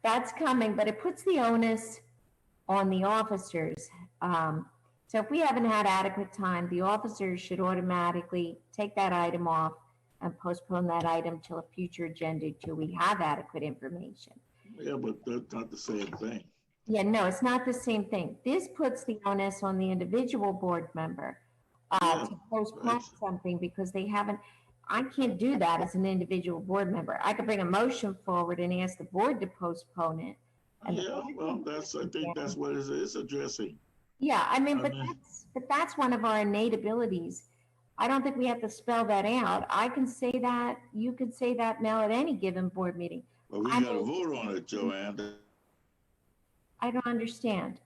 That's coming, but it puts the onus on the officers. So if we haven't had adequate time, the officers should automatically take that item off and postpone that item till a future agenda till we have adequate information. Yeah, but that's not the same thing. Yeah, no, it's not the same thing. This puts the onus on the individual board member to postpone something because they haven't, I can't do that as an individual board member. I could bring a motion forward and ask the board to postpone it. Yeah, well, I think that's what it is addressing. Yeah, I mean, but that's one of our innate abilities. I don't think we have to spell that out. I can say that, you could say that, Mel, at any given board meeting. Well, we got to vote on it, Joanne. I don't understand.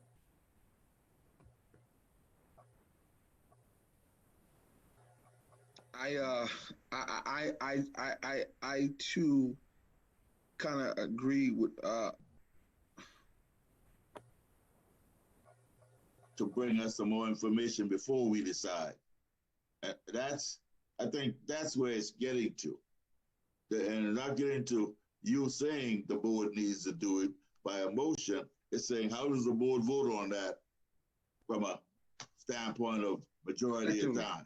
I too kind of agree with to bring us some more information before we decide. I think that's where it's getting to. And not getting to you saying the board needs to do it by a motion. It's saying, how does the board vote on that from a standpoint of majority of time?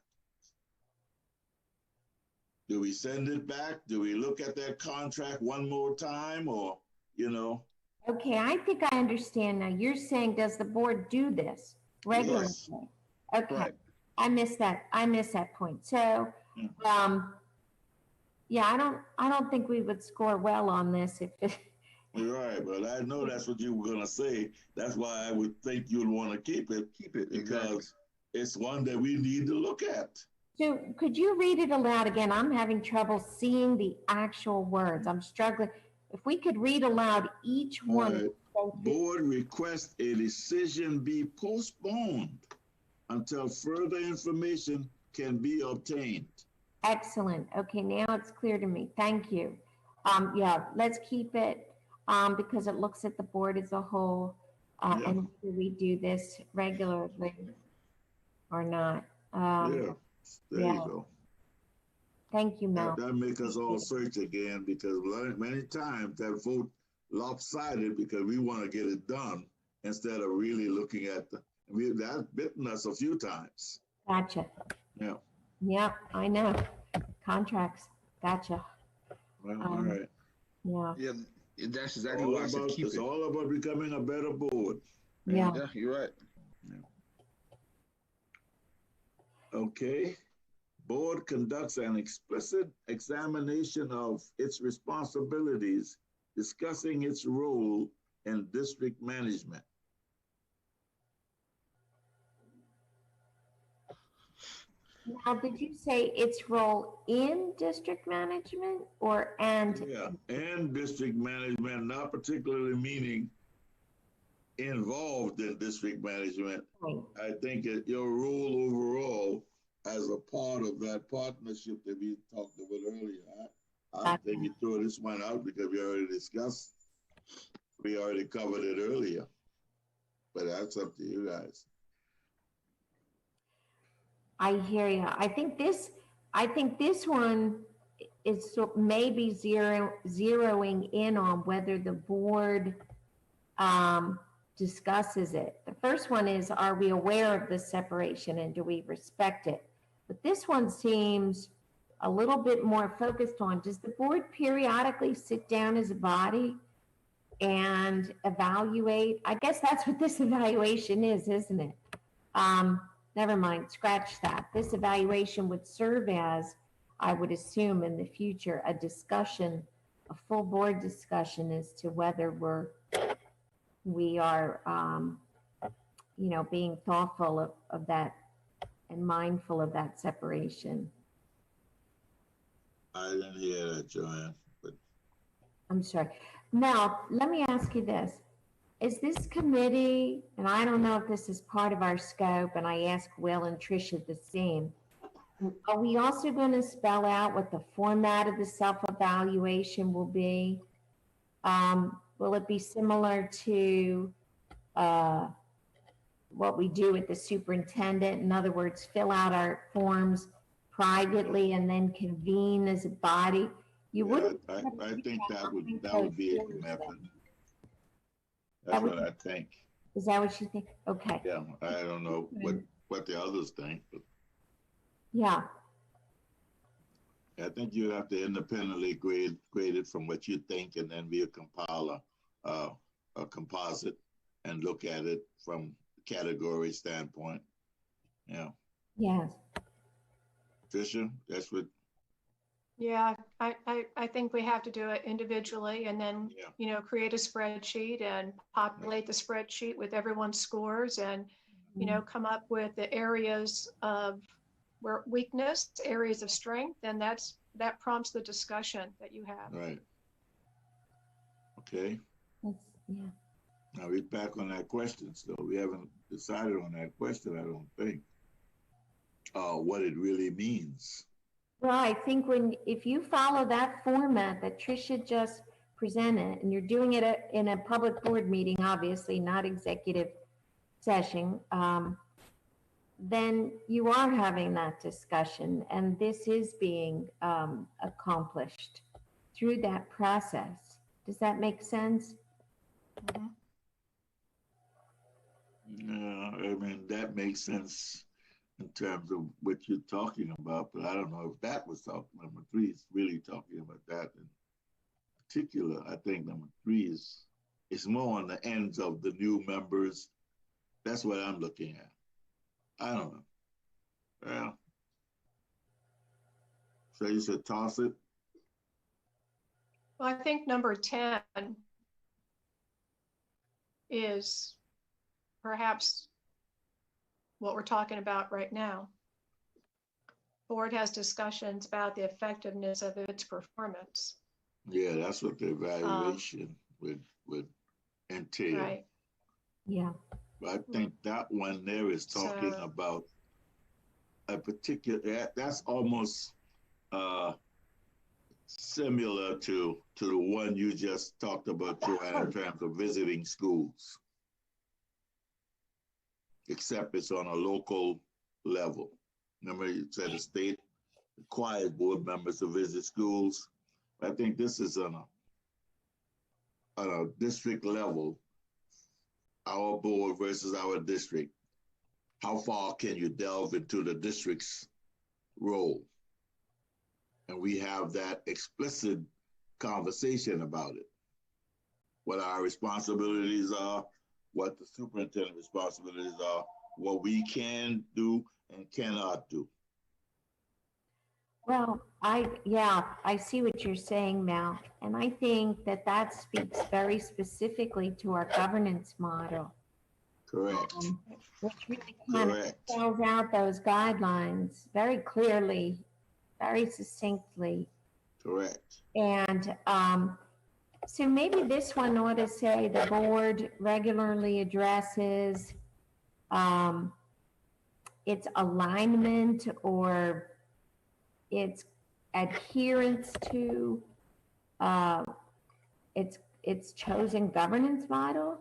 Do we send it back? Do we look at that contract one more time or, you know? Okay, I think I understand now. You're saying, does the board do this regularly? Yes. Okay, Right. I missed that point. So, yeah, I don't think we would score well on this if it. You're right, but I know that's what you were gonna say. That's why I would think you'd want to keep it because exactly. It's one that we need to look at. So could you read it aloud again? I'm having trouble seeing the actual words. I'm struggling. If we could read aloud each one. Board requests a decision be postponed until further information can be obtained. Excellent. Okay, now it's clear to me. Thank you. Yeah, let's keep it because it looks at the board as a whole. And do we do this regularly or not? Yeah. There Yeah. you go. Thank you, Mel. That make us all search again, because many times that vote lopsided because we want to get it done instead of really looking at that's bitten us a few times. Gotcha. Yeah. Yeah, I know. Contracts. Gotcha. Well, all right. Yeah. Yeah, that's exactly why I said keep It's it. all about becoming a better board. Yeah. Yeah, you're right. Okay. Board conducts an explicit examination of its responsibilities, discussing its role in district management. Now, did you say its role in district management or and? Yeah, and district management, not particularly meaning involved in district management. Right. I think your role overall as a part of that partnership that we talked about earlier, I think you throw this one out because we already discussed, we already covered it earlier, but that's up to you guys. I hear you. I think this one is maybe zeroing in on whether the board discusses it. The first one is, are we aware of the separation and do we respect it? But this one seems a little bit more focused on, does the board periodically sit down as a body and evaluate? I guess that's what this evaluation is, isn't it? Never mind, scratch that. This evaluation would serve as, I would assume in the future, a discussion, a full board discussion as to whether we are, being thoughtful of that and mindful of that separation. I didn't hear that, Joanne, but I'm sorry. Mel, let me ask you this. Is this committee, and I don't know if this is part of our scope, and I ask Will and Tricia the same, are we also going to spell out what the format of the self-evaluation will be? Will it be similar to what we do with the superintendent? In other words, fill out our forms privately and then convene as a body? You wouldn't. I think that would be a method. That's what I think. Is that what you think? Okay. Yeah, I don't know what the others think, but yeah. I think you have to independently grade it from what you think, and then we'll compile a composite and look at it from category standpoint. Yeah. Yes. Tricia, that's what. Yeah, I think we have to do it individually and then, create a spreadsheet and populate the spreadsheet with everyone's scores and, come up with the areas of where weakness, areas of strength, and that prompts the discussion that you have. Right. Okay. Yeah. Now we're back on that question still. We haven't decided on that question, I don't think. What it really means. Well, I think if you follow that format that Tricia just presented, and you're doing it in a public board meeting, obviously not executive session, then you are having that discussion, and this is being accomplished through that process. Does that make sense? Mm-hmm. Yeah, I mean, that makes sense in terms of what you're talking about, but I don't know if that was number 3 is really talking about that in particular. I think number 3 is more on the ends of the new members. That's what I'm looking at. I don't know. Well, so you should toss it? Well, I think number 10 is perhaps what we're talking about right now. Board has discussions about the effectiveness of its performance. Yeah, that's what the evaluation would entail. Right. Yeah. I think that one there is talking about a particular, that's almost similar to the one you just talked about, Joanne, in terms of visiting schools, except it's on a local level. Remember, you said the state requires board members to visit schools. I think this is on a district level, our board versus our district. How far can you delve into the district's role? And we have that explicit conversation about it. What our responsibilities are, what the superintendent responsibilities are, what we can do and cannot do. Well, I see what you're saying, Mel, and I think that that speaks very specifically to our governance model. Correct. Which really kind of spells out those guidelines very clearly, very succinctly. Correct. And so maybe this one ought to say the board regularly addresses its alignment or its adherence to its chosen governance model.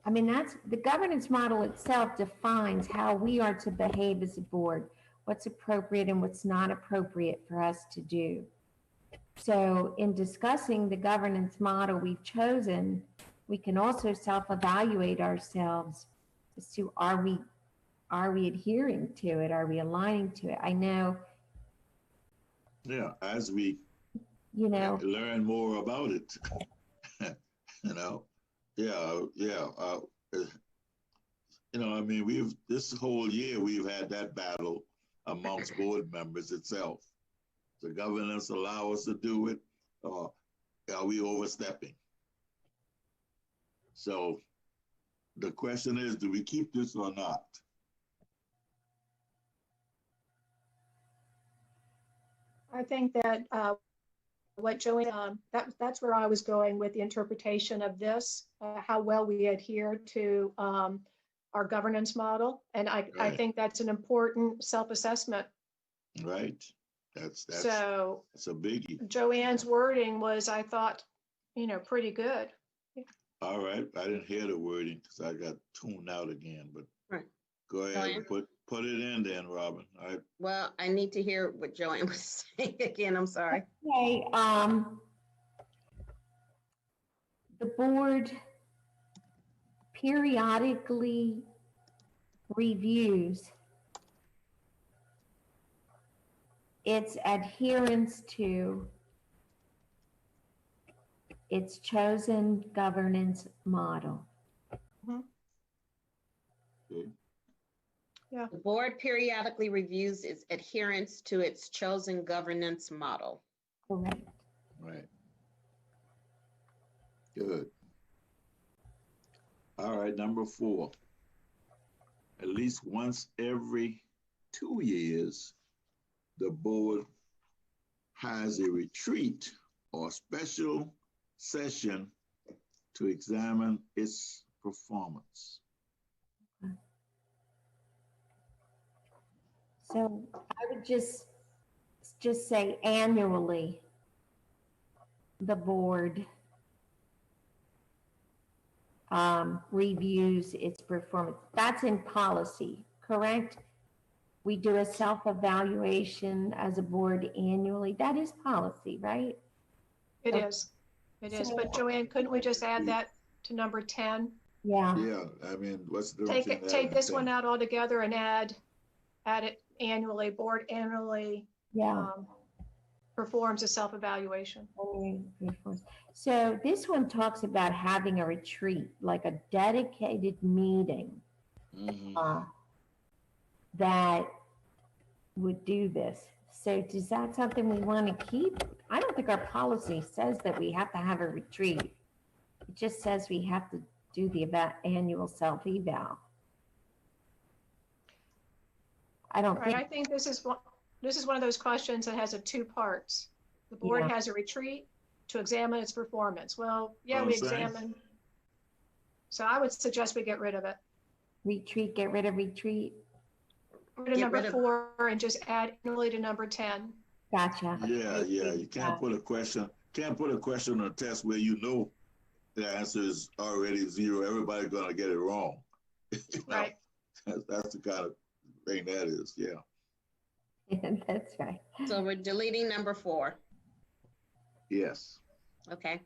I mean, that's the governance model itself defines how we are to behave as a board, what's appropriate and what's not appropriate for us to do. So in discussing the governance model we've chosen, we can also self-evaluate ourselves as to are we adhering to it? Are we aligning to it? I know. Yeah, as we learn more about it, I mean, this whole year we've had that battle amongst board members itself. The governance allow us to do it, or are we overstepping? So the question is, do we keep this or not? I think that what Joanne, that's where I was going with the interpretation of this, how well we adhere to our governance model. And I think that's an important self-assessment. Right. That's a biggie. Joanne's wording was, I thought, pretty good. All right. I didn't hear the wording because I got tuned out again, but go ahead and put it in then, Robin. All right. Well, I need to hear what Joanne was saying again. I'm sorry. Okay. The board periodically reviews its adherence to its chosen governance model. Mm-hmm. Okay. Yeah. The board periodically reviews its adherence to its chosen governance model. Correct. Right. Good. All right, number 4. At least once every 2 years, the board has a retreat or special session to examine its performance. So I would just say annually, the board reviews its performance. That's in policy, correct? We do a self-evaluation as a board annually. That is policy, right? It is. It is. But Joanne, couldn't we just add that to number 10? Yeah. Yeah. I mean, what's the difference? Take this one out altogether and add it annually. Board annually performs a self-evaluation. So this one talks about having a retreat, like a dedicated meeting that would do this. So is that something we want to keep? I don't think our policy says that we have to have a retreat. It just says we have to do the annual self-eval. I don't think. I think this is one of those questions that has 2 parts. The board has a retreat to examine its performance. Well, yeah, we examine. So I would suggest we get rid of it. Retreat, get rid of retreat. Rid of number 4 and just add annually to number 10. Gotcha. Yeah. You can't put a question on a test where the answer is already 0. Everybody's gonna get it wrong. Right. That's the kind of thing that is, yeah. That's right. So we're deleting number 4. Yes. Okay.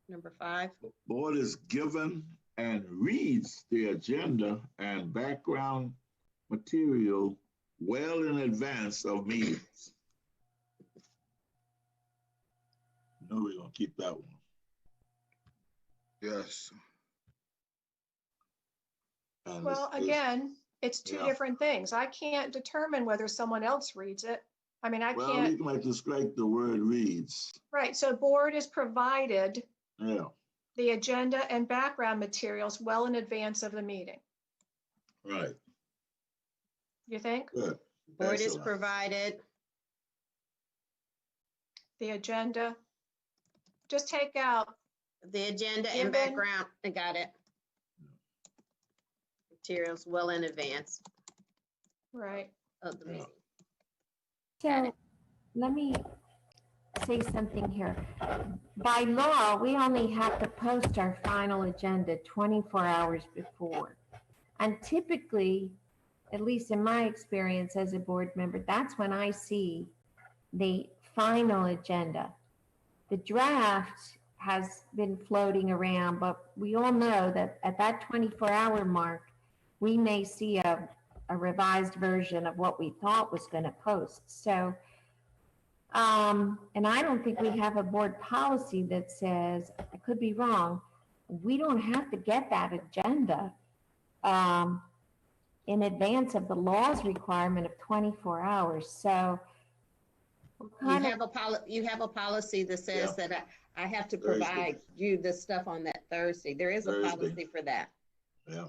Number 5. Board is given and reads the agenda and background material well in advance of meetings. No, we're gonna keep that one. Yes. And Well, again, it's two yeah. different things. I can't determine whether someone else reads it. I mean, I well, can't, you might just strike the word reads. right, so board is provided Yeah, the agenda and background materials well in advance of the meeting. right. You think? Good. Board is Excellent. provided. The agenda, just take out, The agenda Given- and background, I got it. Materials well in advance right, of the Yeah. meeting. Got So it. let me say something here. By law, we only have to post our final agenda 24 hours before. And typically, at least in my experience as a board member, that's when I see the final agenda. The draft has been floating around, but we all know that at that 24-hour mark, we may see a revised version of what we thought was going to post. So, and I don't think we have a board policy that says, I could be wrong, we don't have to get that agenda in advance of the law's requirement of 24 hours. So we're You kind of, have a policy that says Yeah. that I have to Thursday. provide you the stuff on that Thursday. There is a Thursday. policy for that. Yeah.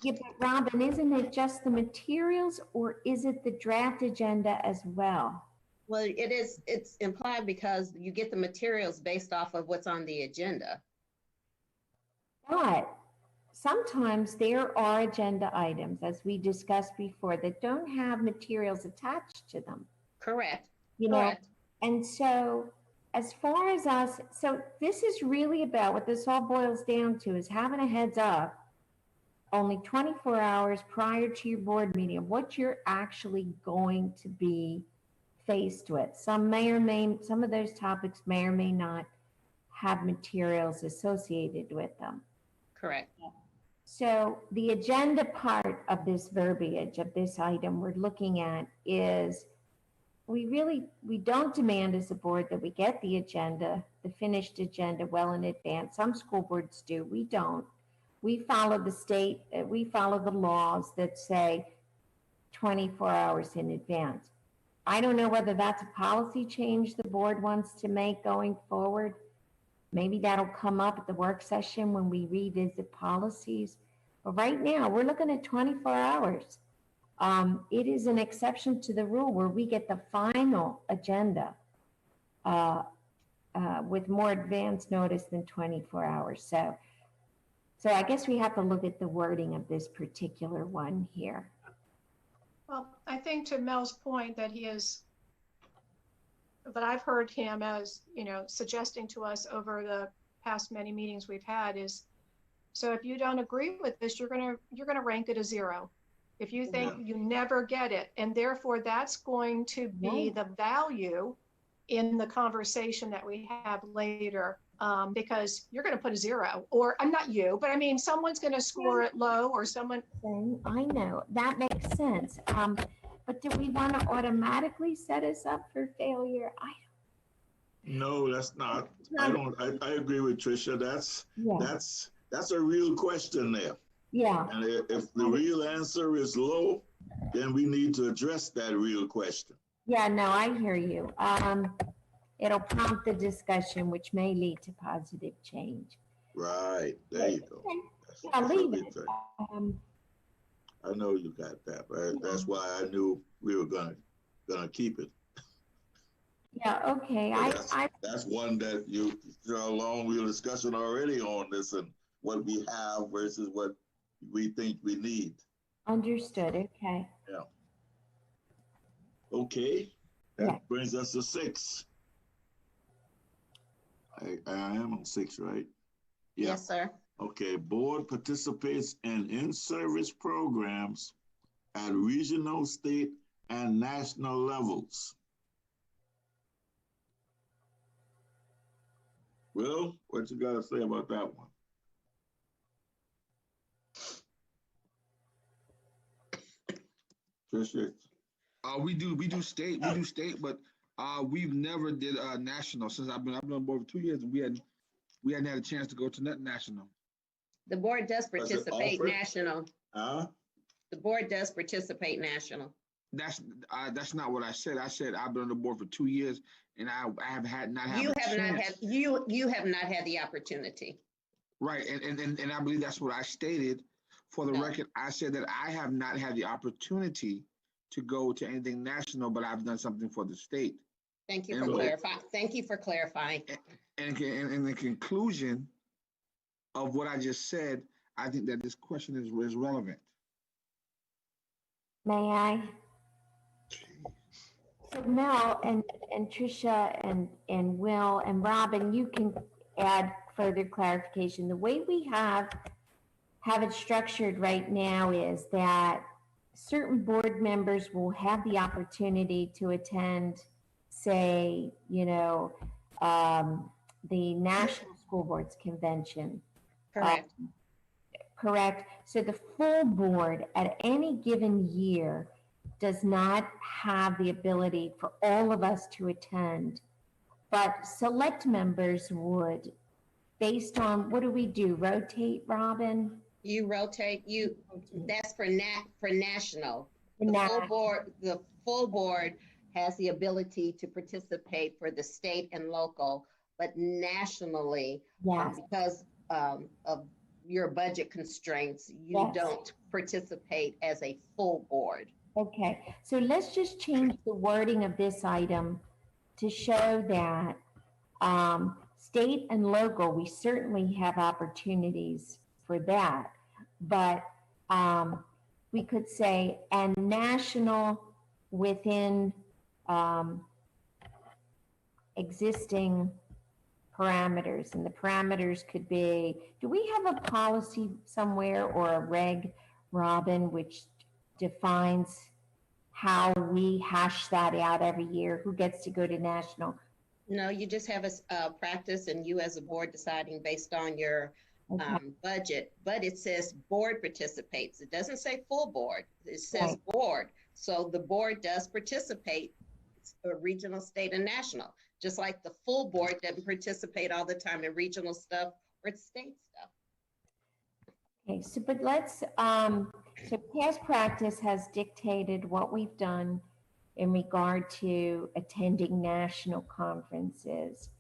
yeah, but Robin, isn't it just the materials or is it the draft agenda as well? Well, it's implied because you get the materials based off of what's on the agenda. But sometimes there are agenda items, as we discussed before, that don't have materials attached to them, Correct. you know? Correct. And so as far as us, so this is really about what this all boils down to is having a heads up only 24 hours prior to your board meeting of what you're actually going to be faced with. Some of those topics may or may not have materials associated with them. Correct. So the agenda part of this verbiage of this item we're looking at is we don't demand as a board that we get the agenda, the finished agenda well in advance. Some school boards do, we don't. We follow we follow the laws that say 24 hours in advance. I don't know whether that's a policy change the board wants to make going forward. Maybe that'll come up at the work session when we revisit policies. But right now, we're looking at 24 hours. It is an exception to the rule where we get the final agenda with more advance notice than 24 hours. So I guess we have to look at the wording of this particular one here. well, I think to Mel's point that but I've heard him as, suggesting to us over the past many meetings we've had is, so if you don't agree with this, you're gonna rank it a 0. If you think you never get it, and therefore that's going to be the value in the conversation that we have later, because you're going to put a 0, or I'm not you, but I mean, someone's going to score it low, or someone. I know that makes sense. But do we want to automatically set us up for failure? No, that's not. I agree with Tricia. That's a real question there. Yeah. And if the real answer is low, then we need to address that real question. Yeah, no, I hear you. It'll prompt the discussion, which may lead to positive change. Right. There you go. Yeah, leave it. I know you got that, right? That's why I knew we were gonna keep it. Yeah, okay. That's one that you along we were discussing already on this and what we have versus what we think we need. Understood. Okay. Yeah. Okay. That brings us to 6. I am on 6, right? Yeah. Yes, sir. Okay. Board participates in service programs at regional, state, and national levels. Will, what you got to say about that one? Tricia? We do state, but we've never did national since I've been on board for 2 years, and we hadn't had a chance to go to national. The board does participate national. Huh? The board does participate national. That's not what I said. I said I've been on the board for 2 years, and I have had not had You a have not chance. had you have not had the opportunity. Right, and I believe that's what I stated. For the record, I said that I have not had the opportunity to go to anything national, but I've done something for the state. Thank you for clarifying. Thank you for clarifying. And in the conclusion of what I just said, I think that this question is relevant. May I? So Mel and Tricia and Will and Robin, you can add further clarification. The way we have it structured right now is that certain board members will have the opportunity to attend, say, the National School Boards Convention. Correct. Correct. So the full board at any given year does not have the ability for all of us to attend, but select members would, based on, what do we do? Rotate, Robin? You rotate. That's for national. The full board has the ability to participate for the state and local, but nationally, Yes. because of your budget constraints, you don't participate as a full board. Okay, so let's just change the wording of this item to show that state and local, we certainly have opportunities for that, but we could say, and national within existing parameters, and the parameters could be, do we have a policy somewhere or a reg, Robin, which defines how we hash that out every year, who gets to go to national? No, you just have a practice and you as a board deciding based on your budget, but it says board participates. It doesn't say full board, it says board. So the board does participate, regional, state, and national, just like the full board doesn't participate all the time in regional stuff or state stuff. Okay, so but let's, so past practice has dictated what we've done in regard to attending national conferences.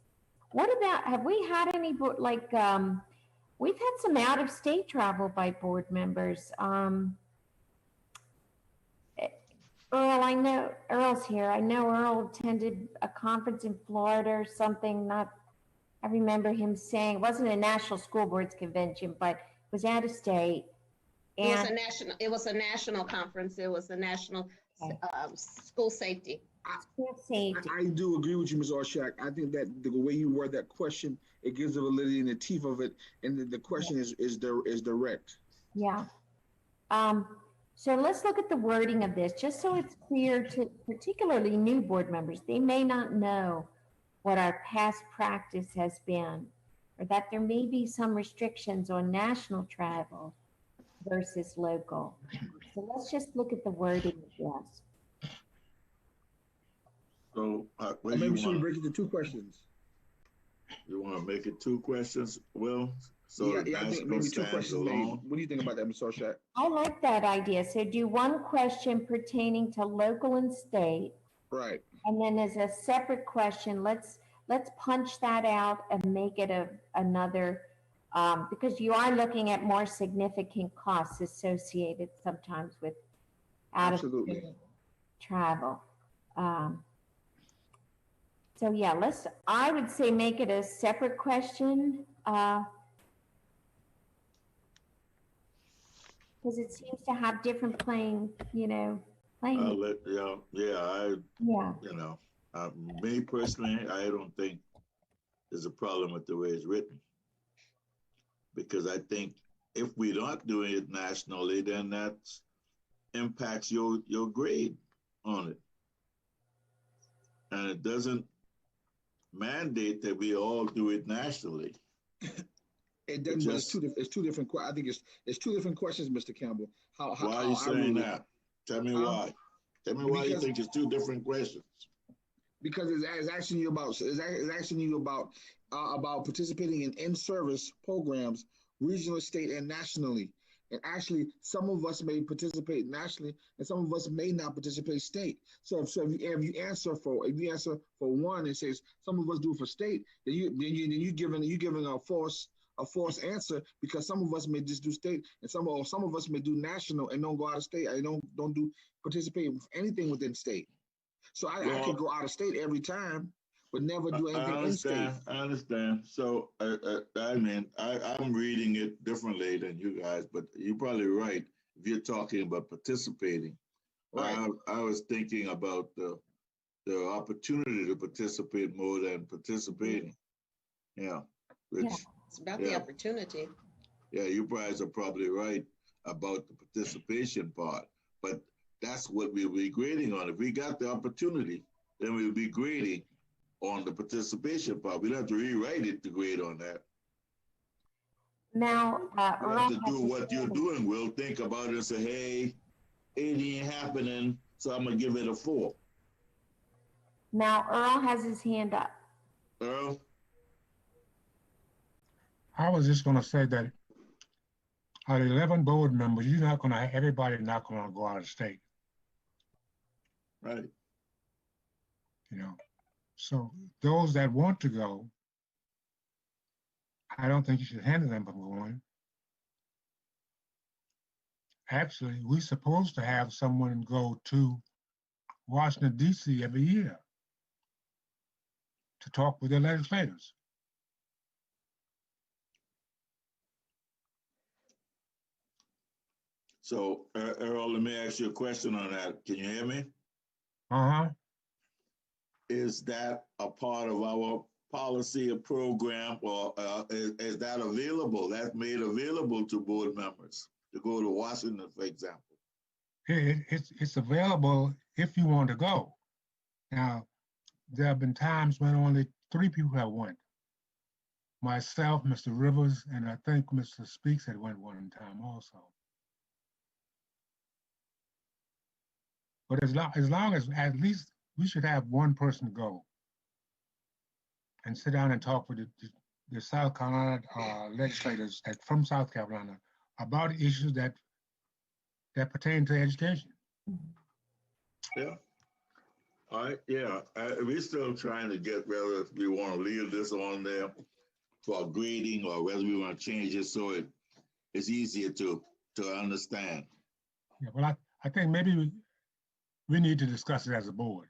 What about, have we had any, we've had some out-of-state travel by board members. Earl, I know, Earl's here. I know Earl attended a conference in Florida or something, I remember him saying, it wasn't a National School Boards Convention, but it was out of state. It was a national conference. It was a national school safety. I do agree with you, Ms. Orshak. I think that the way you word that question, it gives the validity and the teeth of it, and the question is direct. Yeah. So let's look at the wording of this, just so it's clear to particularly new board members. They may not know what our past practice has been, or that there may be some restrictions on national travel versus local. So let's just look at the wording of this. So maybe we should break it to two questions. You want to make it two questions, Will? So yeah, I think maybe two questions alone. What do you think about that, Ms. Orshak? I like that idea. So do one question pertaining to local and state. Right. And then as a separate question, let's punch that out and make it another, because you are looking at more significant costs associated sometimes with out-of-state travel. So yeah, I would say make it a separate question, because it seems to have different playing. Me personally, I don't think there's a problem with the way it's written. Because I think if we're not doing it nationally, then that's impacts your grade on it. And it doesn't mandate that we all do it nationally. It doesn't, but it's two different, I think it's two different questions, Mr. Campbell. Why are you saying that? Tell me why. Tell me why you think it's two different questions. Because it's asking you about participating in in-service programs, regional, state, and nationally. And actually, some of us may participate nationally, and some of us may not participate state. So if you answer for one, it says some of us do it for state, then you're giving a false answer, because some of us may just do state, and some of us may do national and don't go out of state. I don't participate with anything within state. So I could go out of state every time, but never do anything in state. I understand. So I mean, I'm reading it differently than you guys, but you're probably right if you're talking about participating. Right. I was thinking about the opportunity to participate more than participating. Yeah. It's about the opportunity. Yeah, you guys are probably right about the participation part, but that's what we'll be grading on. If we got the opportunity, then we'll be grading on the participation part. We don't have to rewrite it to grade on that. Now, you have to do what you're doing. We'll think about it and say, hey, it ain't happening, so I'm going to give it a 4. Now, Earl has his hand up. Earl? I was just going to say that out of 11 board members, everybody not going to go out of state. Right. You know, so those that want to go, I don't think you should hinder them from going. Actually, we're supposed to have someone go to Washington, D.C. every year to talk with their legislators. So, Earl, let me ask you a question on that. Can you hear me? Uh-huh. Is that a part of our policy or program, or is that available? That's made available to board members to go to Washington, for example? It's available if you want to go. Now, there have been times when only 3 people have went. Myself, Mr. Rivers, and I think Mr. Speaks had went one time also. But as long as at least we should have one person go and sit down and talk with the South Carolina legislators from South Carolina about issues that pertain to education. Yeah. All right. Yeah. We're still trying to get whether we want to leave this on there for grading or whether we want to change it so it's easier to understand. Yeah. Well, I think maybe we need to discuss it as a board.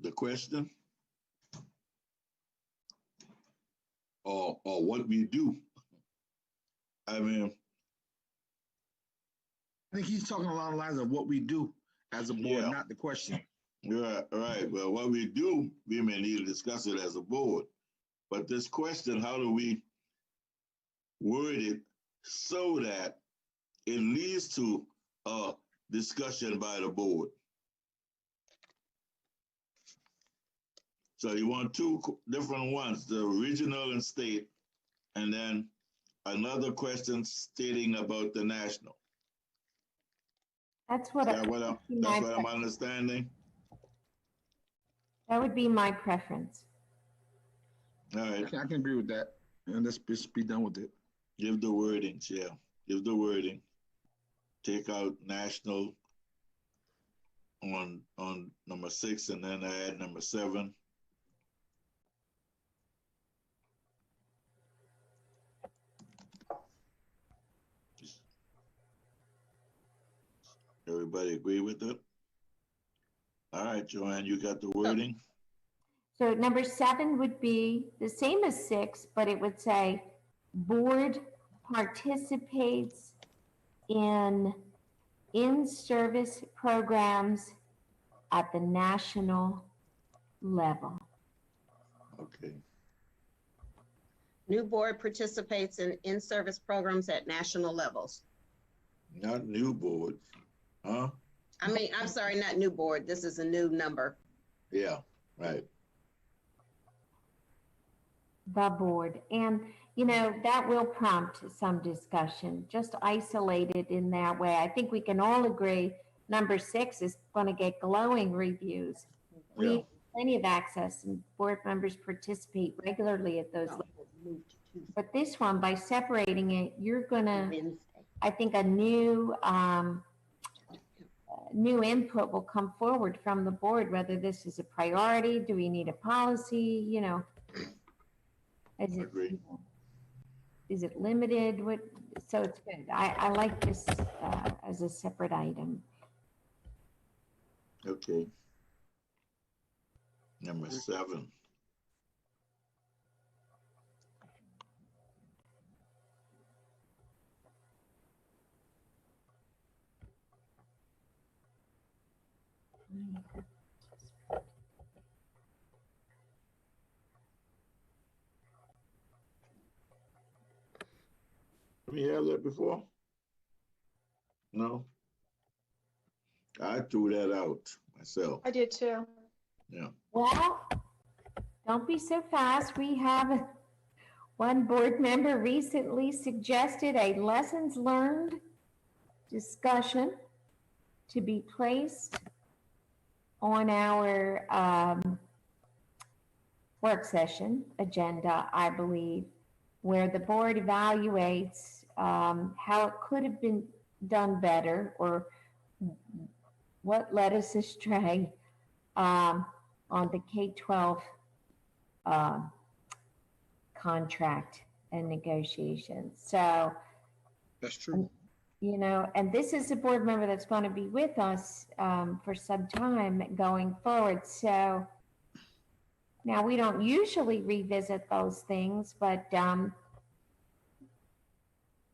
The question? Or what we do? I mean, I think he's talking along the lines of what we do as a board, not the question. Yeah, right. Well, what we do, we may need to discuss it as a board. But this question, how do we word it so that it leads to a discussion by the board? So you want 2 different ones, the regional and state, and then another question stating about the national. That's what I'm understanding. That would be my preference. All right. I can agree with that. And let's just be done with it. Give the wording, yeah. Give the wording. Take out national on number 6 and then add number 7. Everybody agree with it? All right, Joanne, you got the wording? So number 7 would be the same as 6, but it would say board participates in in-service programs at the national level. Okay. New board participates in in-service programs at national levels. Not new boards, huh? I mean, I'm sorry, not new board. This is a new number. Yeah, right. The board. And, you know, that will prompt some discussion, just isolated in that way. I think we can all agree number 6 is going to get glowing reviews. We Yeah. have plenty of access and board members participate regularly at those levels. But this one, by separating it, you're going to, Wednesday. I think a new input will come forward from the board, whether this is a priority, do we need a policy, you know, Agree. is it limited? What? So it's good. I like this as a separate item. Okay. Number 7. We have that before? No? I threw that out myself. I did too. Yeah. Well, don't be so fast. We have one board member recently suggested a lessons learned discussion to be placed on our work session agenda, I believe, where the board evaluates how it could have been done better or what led us astray on the K-12 contract and negotiations. So, That's true. you know, and this is a board member that's going to be with us for some time going forward. So now we don't usually revisit those things, but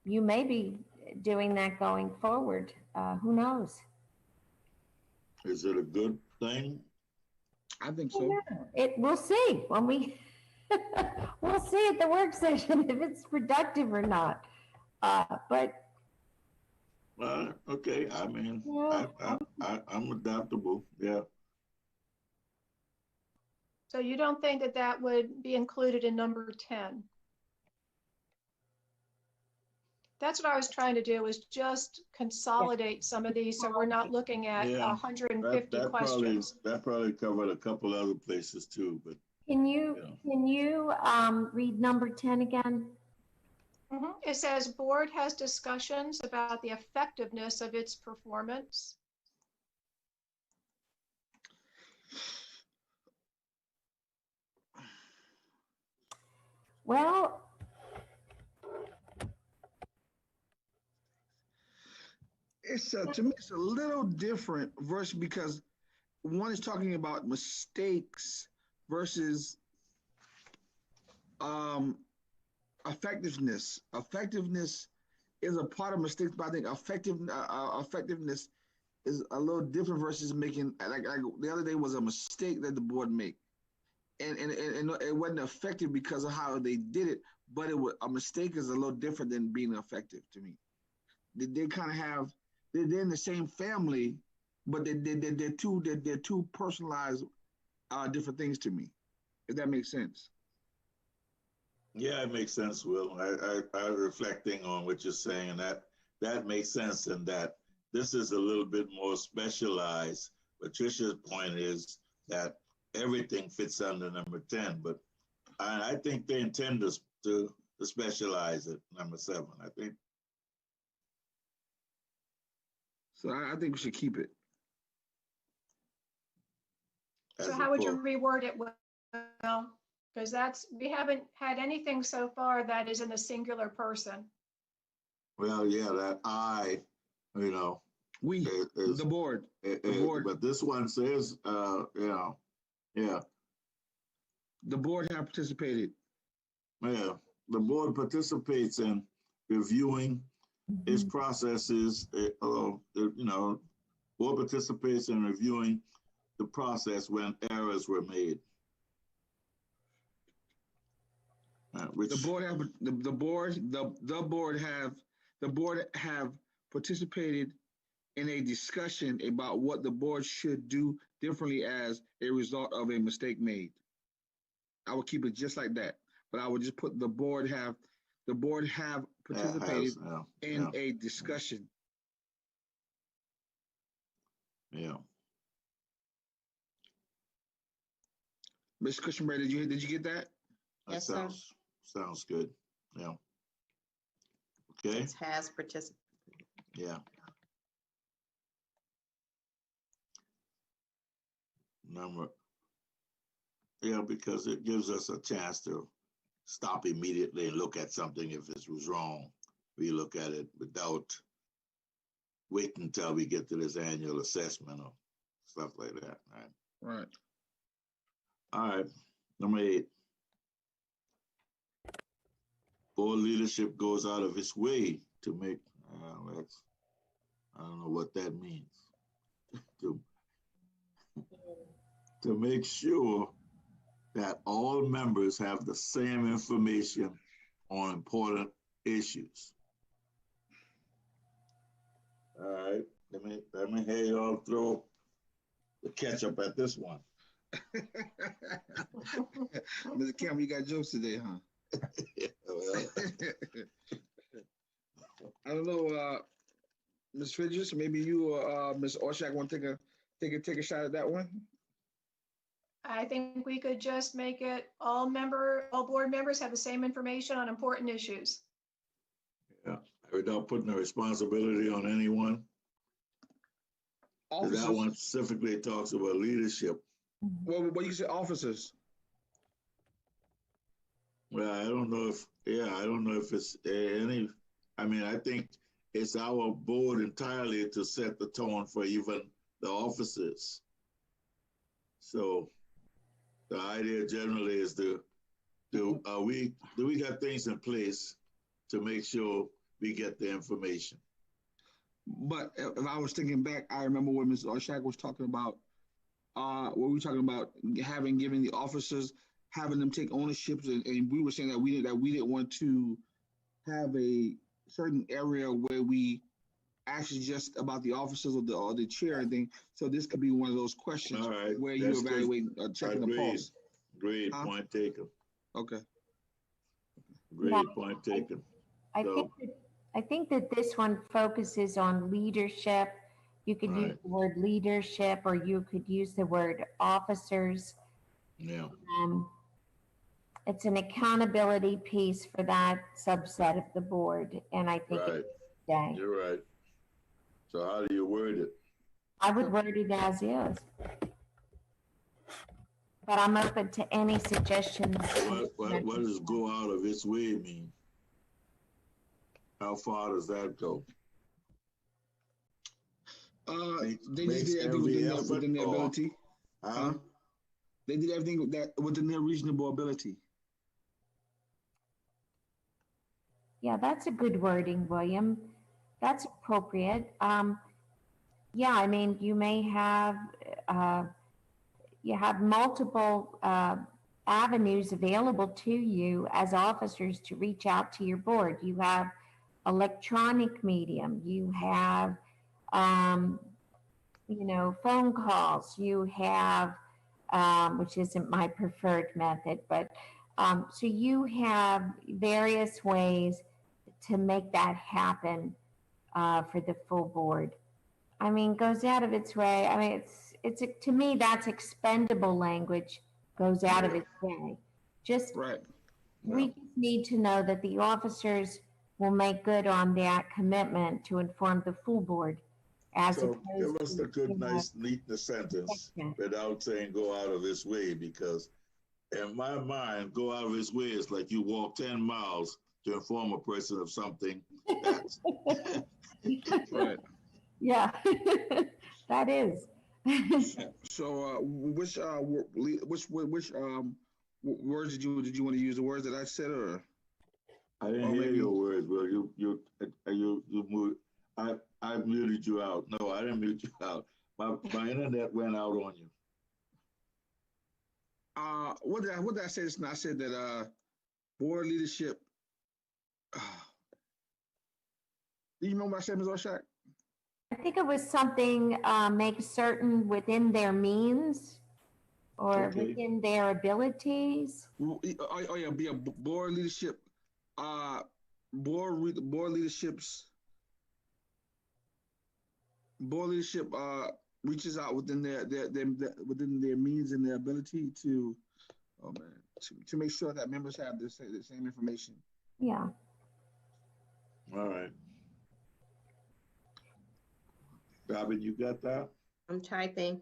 you may be doing that going forward. Who knows? Is it a good thing? I think so. We'll see when we we'll see at the work session if it's productive or not. But Okay. I mean, yeah. I'm adaptable. Yeah. So you don't think that that would be included in number 10? That's what I was trying to do, was just consolidate some of these so we're not looking at Yeah, 150 questions. That probably covered a couple other places too, but Can you read number 10 again? It says board has discussions about the effectiveness of its performance. Well, It's to me, it's a little different versus because one is talking about mistakes versus effectiveness. Effectiveness is a part of mistakes, but I think effectiveness is a little different versus making like the other day was a mistake that the board made, and it wasn't effective because of how they did it, but a mistake is a little different than being effective to me. They kind of have they're in the same family, but they're two personalized different things to me, if that makes sense. yeah, it makes sense, Will. I reflecting on what you're saying, and that makes sense in that this is a little bit more specialized. Patricia's point is that everything fits under number 10, but I think they intend to specialize at number 7. I think. So I think we should keep it. So how would you reword it, Will? Because we haven't had anything so far that is in a singular person. Well, yeah, that We, the board. But this one says, yeah. The board have participated. Yeah, the board participates in reviewing its processes. Board participates in reviewing the process when errors were made. The board have participated in a discussion about what the board should do differently as a result of a mistake made. I would keep it just like that, but I would just put the board have participated in a discussion. Yeah. Ms. Cushionberry, did you get that? That Yes, sir. sounds good. Yeah. Okay. It has participated. Yeah. Yeah, because it gives us a chance to stop immediately and look at something if it was wrong. We look at it without waiting until we get to this annual assessment or stuff like that. Right. Right. All right. Number 8. Board leadership goes out of its way to make, I don't know what that means. to make sure that all members have the same information on important issues. All right, let me hear y'all throw the ketchup at this one. Mr. Campbell, you got jokes today, huh? Well, I don't know, Ms. Fidges, maybe you or Ms. Orshak want to take a shot at that one? I think we could just make it all board members have the same information on important issues. yeah, without putting the responsibility on anyone. That one specifically talks about leadership. Well, what you say, officers? Well, I don't know if it's any, I think it's our board entirely to set the tone for even the officers. So the idea generally is do we got things in place to make sure we get the information? But if I was thinking back, I remember when Ms. Orshak was talking about, what we were talking about giving the officers, having them take ownerships, and we were saying that we didn't want to have a certain area where we actually just about the officers or the chair and thing. So this could be one of those questions where you evaluate checking the pulse. Great point taken. Okay. Great point taken. I think that this one focuses on leadership. You could use the word leadership, or you could use the word officers. Yeah. It's an accountability piece for that subset of the board, and I think it's today. You're right. So how do you word it? I would word it as is, but I'm open to any suggestions. What does go out of its way mean? How far does that go? They just did everything within their ability. They did everything within their reasonable ability. Yeah, that's a good wording, William. That's appropriate. Yeah, I mean, you may have multiple avenues available to you as officers to reach out to your board. You have electronic medium. You have, phone calls. You have, which isn't my preferred method, but so you have various ways to make that happen for the full board. I mean, goes out of its way. I mean, to me, that's expendable language, goes out of its way. We just need to know that the officers will make good on that commitment to inform the full board. So give us the good, nice, neat sentence without saying go out of its way, because in my mind, go out of its way is like you walk 10 miles to inform a person of something that's right. Yeah, that is. So, which words did you want to use? The words that I said, or I didn't hear your words. Well, you moved. I muted you out. No, I didn't mute you out. My internet went out on you. What did I say? I said that board leadership. You remember what I said, Ms. Orshak? I think it was something, make certain within their means or Okay. within their abilities. Oh yeah, be a board leadership, board leadership reaches out within their within their means and their ability to, oh man, to make sure that members have the same information. Yeah. All right. Robin, you got that? I'm typing.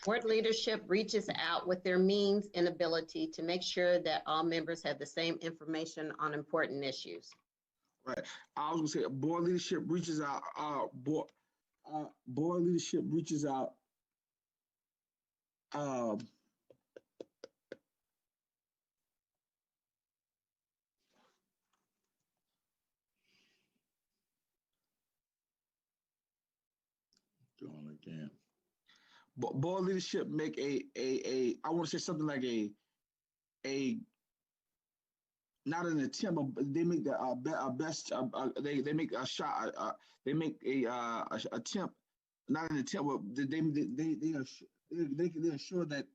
Board leadership reaches out with their means and ability to make sure that all members have the same information on important issues. Right. I was gonna say board leadership reaches out. Board leadership reaches out. Going again. Board leadership make a I want to say something like a not an attempt, but they make the best. They make a shot. They make a attempt, not an attempt. But they ensure that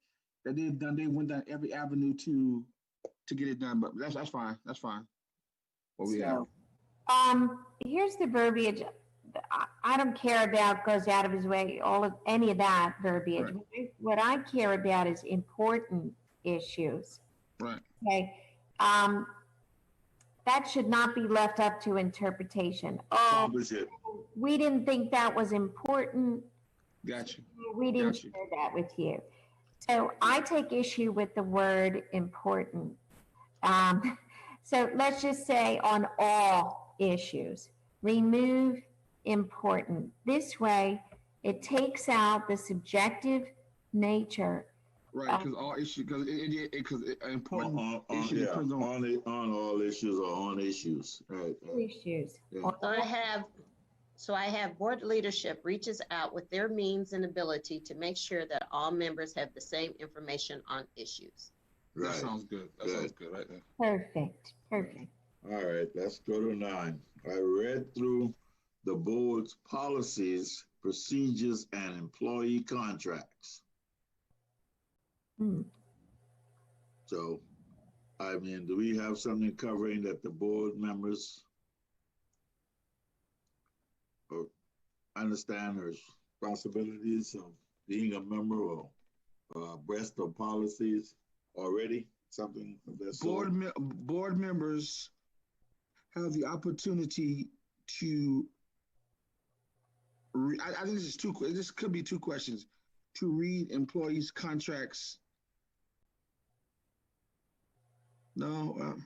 they went down every avenue to get it done. But that's fine. That's fine. What we have. Here's the verbiage. I don't care about goes out of his way, any of that verbiage. Right. What I care about is important issues. Right. Okay. That should not be left up to interpretation. Oh, we didn't think that was important. Gotcha. We didn't share that with you. So I take issue with the word important. So let's just say on all issues, remove important. This way, it takes out the subjective nature. Right, because all issues, because important issues on all issues or on issues. Right. Issues. Yeah. So I have board leadership reaches out with their means and ability to make sure that all members have the same information on issues. Right. That sounds good. That sounds good right there. Perfect. Perfect. All right, let's go to 9. I read through the board's policies, procedures, and employee contracts. So, I mean, do we have something covering that the board members understand their responsibilities of being a member or abreast of policies already? Something of that sort? Board members have the opportunity to I think this could be 2 questions. To read employees' contracts. No.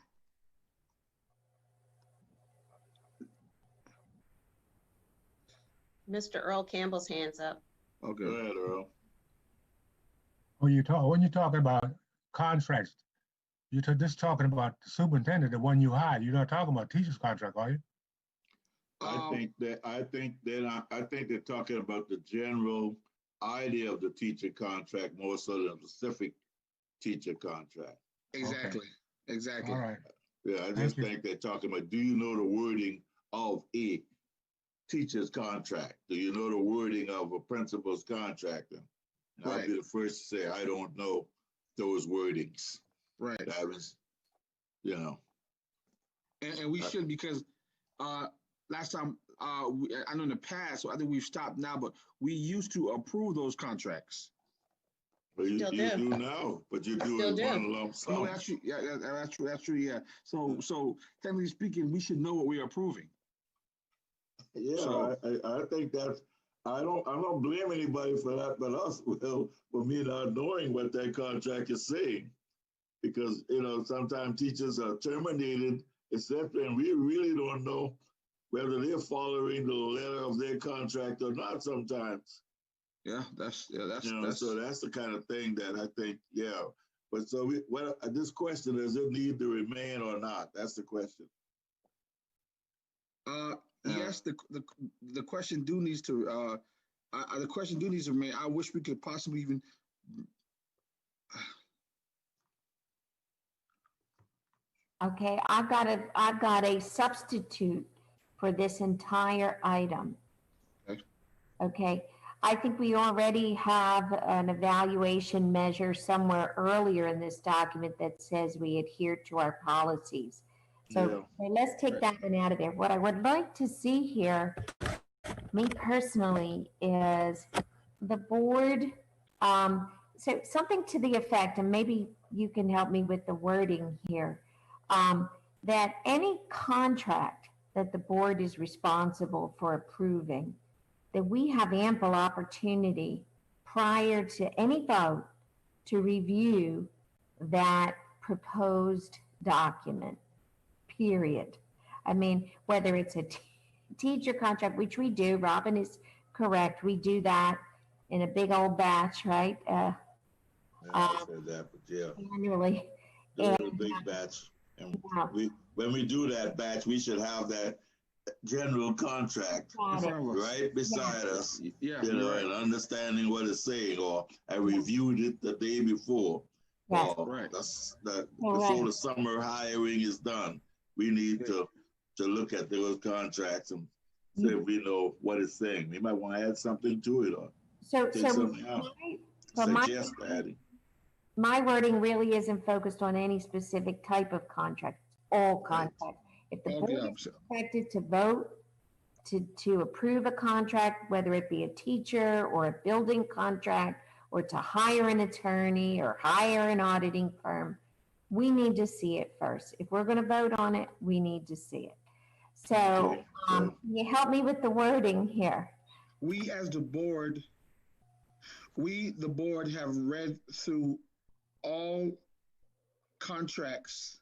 Mr. Earl Campbell's hands up. Okay. Go ahead, Earl. When you're talking about contracts, you're just talking about the superintendent, the one you hired. You're not talking about teacher's contract, are you? I think they're talking about the general idea of the teacher contract more so than a specific teacher contract. Exactly. Okay. Exactly. All right. Yeah, I just think they're talking about, do you know the wording of a teacher's contract? Do you know the wording of a principal's contract? And Right. I'll be the first to say, I don't know those wordings. Right. That was, And we should, because last time, I know in the past, so I think we've stopped now, but we used to approve those contracts. But you Still do do. now, but you do Still it do. one lump sum. No, actually, yeah, that's true, yeah. So technically speaking, we should know what we're approving. Yeah, So- I think that's, I don't blame anybody for that, but us, well, for me not knowing what that contract is saying. Because, sometimes teachers are terminated, etc., and we really don't know whether they're following the letter of their contract or not sometimes. Yeah, that's So that's the kind of thing that I think, yeah. But so this question, does it need to remain or not? That's the question. Yeah, yes, the question do needs to, the question do needs to remain. I wish we could possibly even. Okay, I've got a substitute for this entire item. Okay. Okay, I think we already have an evaluation measure somewhere earlier in this document that says we adhere to our policies. So let's take that one out of there. What I would like to see here, me personally, is the board, so something to the effect, and maybe you can help me with the wording here, that any contract that the board is responsible for approving, that we have ample opportunity prior to any vote to review that proposed document, period. I mean, whether it's a teacher contract, which we do, Robin is correct, we do that in a big old batch, right? I said that, but yeah. Annually. Do it in a big batch. And when we do that batch, we should have that general contract right beside us, you know, and understanding what it's saying, or I reviewed it the day before, or before the summer hiring is done. We need to look at those contracts and see if we know what it's saying. We might want to add something to it, or take something out. Suggest adding. My wording really isn't focused on any specific type of contract, all contracts. If the board is expected to vote to approve a contract, whether it be a teacher or a building contract, or to hire an attorney or hire an auditing firm, we need to see it first. If we're going to vote on it, we need to see it. So can you help me with the wording here? We as the board, the board have read through all contracts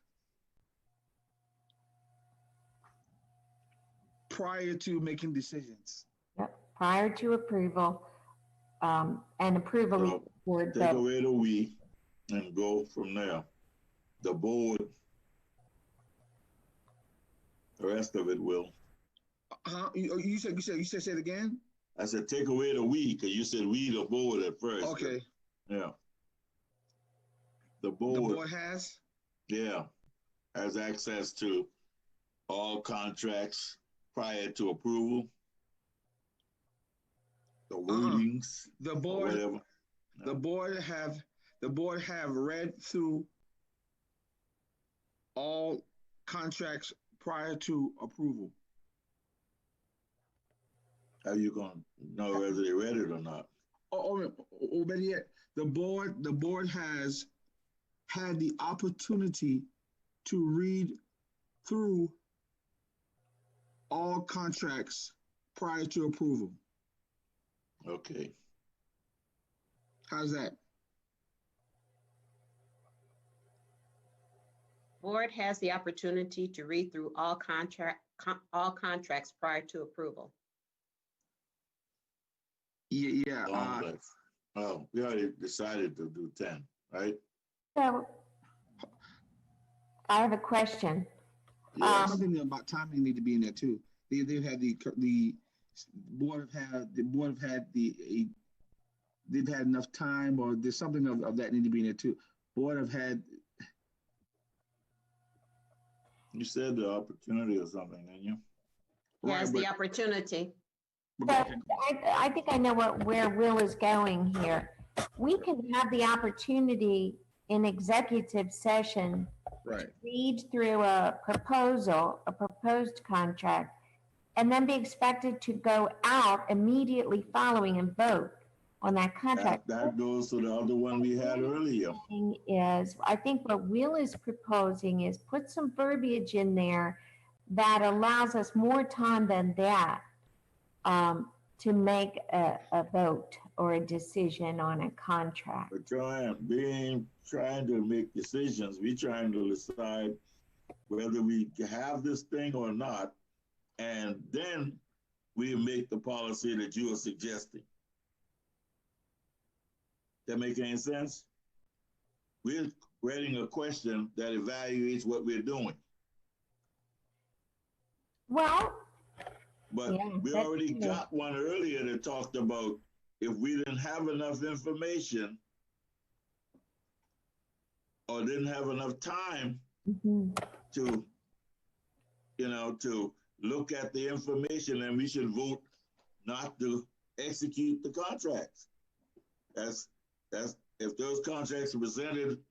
prior to making decisions. Yep, prior to approval, and approval board. Take away the we and go from there. The board, the rest of it will. You said say it again? I said take away the we, because you said we the board at first. Okay. Yeah. The board has? Yeah, has access to all contracts prior to approval. The wordings. The board, whatever. The board have read through all contracts prior to approval. How are you gonna know whether they read it or not? Or better yet, the board has had the opportunity to read through all contracts prior to approval. Okay. How's that? Board has the opportunity to read through all contracts prior to approval. Yeah. We already decided to do 10, right? So I have a question. Yes. Something about timing need to be in there too. They've had the board have had they've had enough time, or there's something of that need to be in there too. Board have had. You said the opportunity or something, didn't you? Yes, the opportunity. So I think I know where Will is going here. We can have the opportunity in executive session to read through a proposed contract, and then be expected to go out immediately following and vote on that contract. That goes to the other one we had earlier. I think what Will is proposing is put some verbiage in there that allows us more time than that to make a vote or a decision on a contract. We're trying to make decisions. We're trying to decide whether we have this thing or not, and then we make the policy that you are suggesting. That make any sense? We're writing a question that evaluates what we're doing. Well, But Yeah, we that's already true. got one earlier that talked about if we didn't have enough information or didn't have enough time Mhm. to, to look at the information, then we should vote not to execute the contracts. That's if those contracts are presented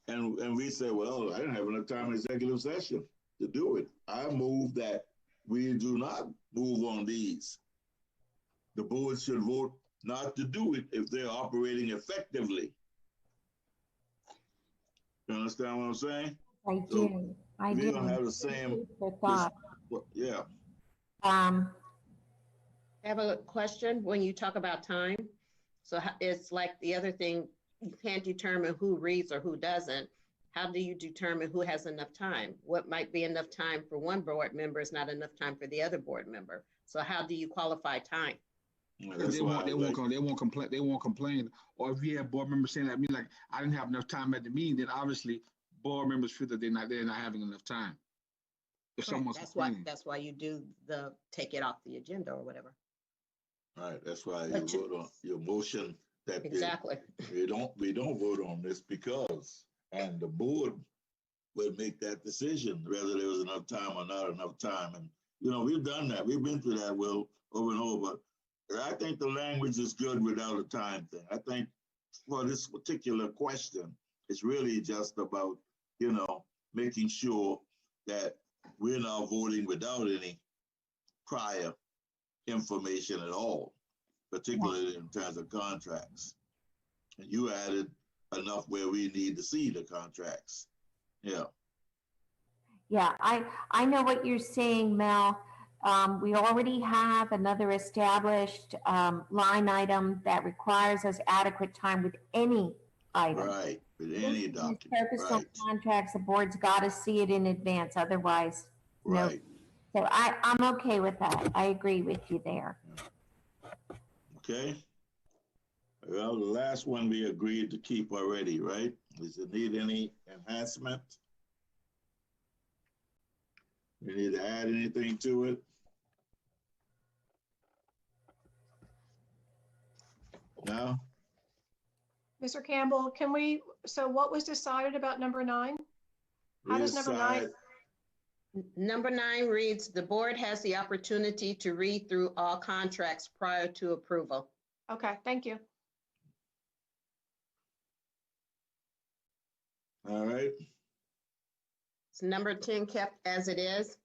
and we say, well, I didn't have enough time in executive session to do it. I move that we do not move on these. The board should vote not to do it if they're operating effectively. You understand what I'm saying? I So do. I we do. don't have the same, The thought. yeah. Um, I have a question when you talk about time. So it's like the other thing, you can't determine who reads or who doesn't. How do you determine who has enough time? What might be enough time for one board member is not enough time for the other board member. So how do you qualify time? That's why They won't complain. Or if you have board members saying that, I mean, like, I didn't have enough time at the meeting, then obviously board members feel that they're not having enough time. If someone's complaining. That's why you do the take it off the agenda or whatever. Right, that's why you But vote on your motion that Exactly. we don't vote on this because, and the board will make that decision whether there was enough time or not enough time. And we've done that. We've been through that, Will, over and over. But I think the language is good without a time thing. I think for this particular question, it's really just about, making sure that we're not voting without any prior information at all, particularly in terms of contracts. And you added enough where we need to see the contracts. Yeah. yeah, I know what you're saying, Mel. We already have another established line item that requires us adequate time with any item. Right, with any document. Focused on Right. contracts, the board's got to see it in advance, otherwise, no. Right. So I'm okay with that. I agree with you there. Okay. Well, the last one we agreed to keep already, right? Does it need any enhancement? We need to add anything to it? No? Mr. Campbell, so what was decided about number 9? How does number 9? Number 9 reads, the board has the opportunity to read through all contracts prior to approval. Okay, thank you. All right. Is number 10 kept as it is?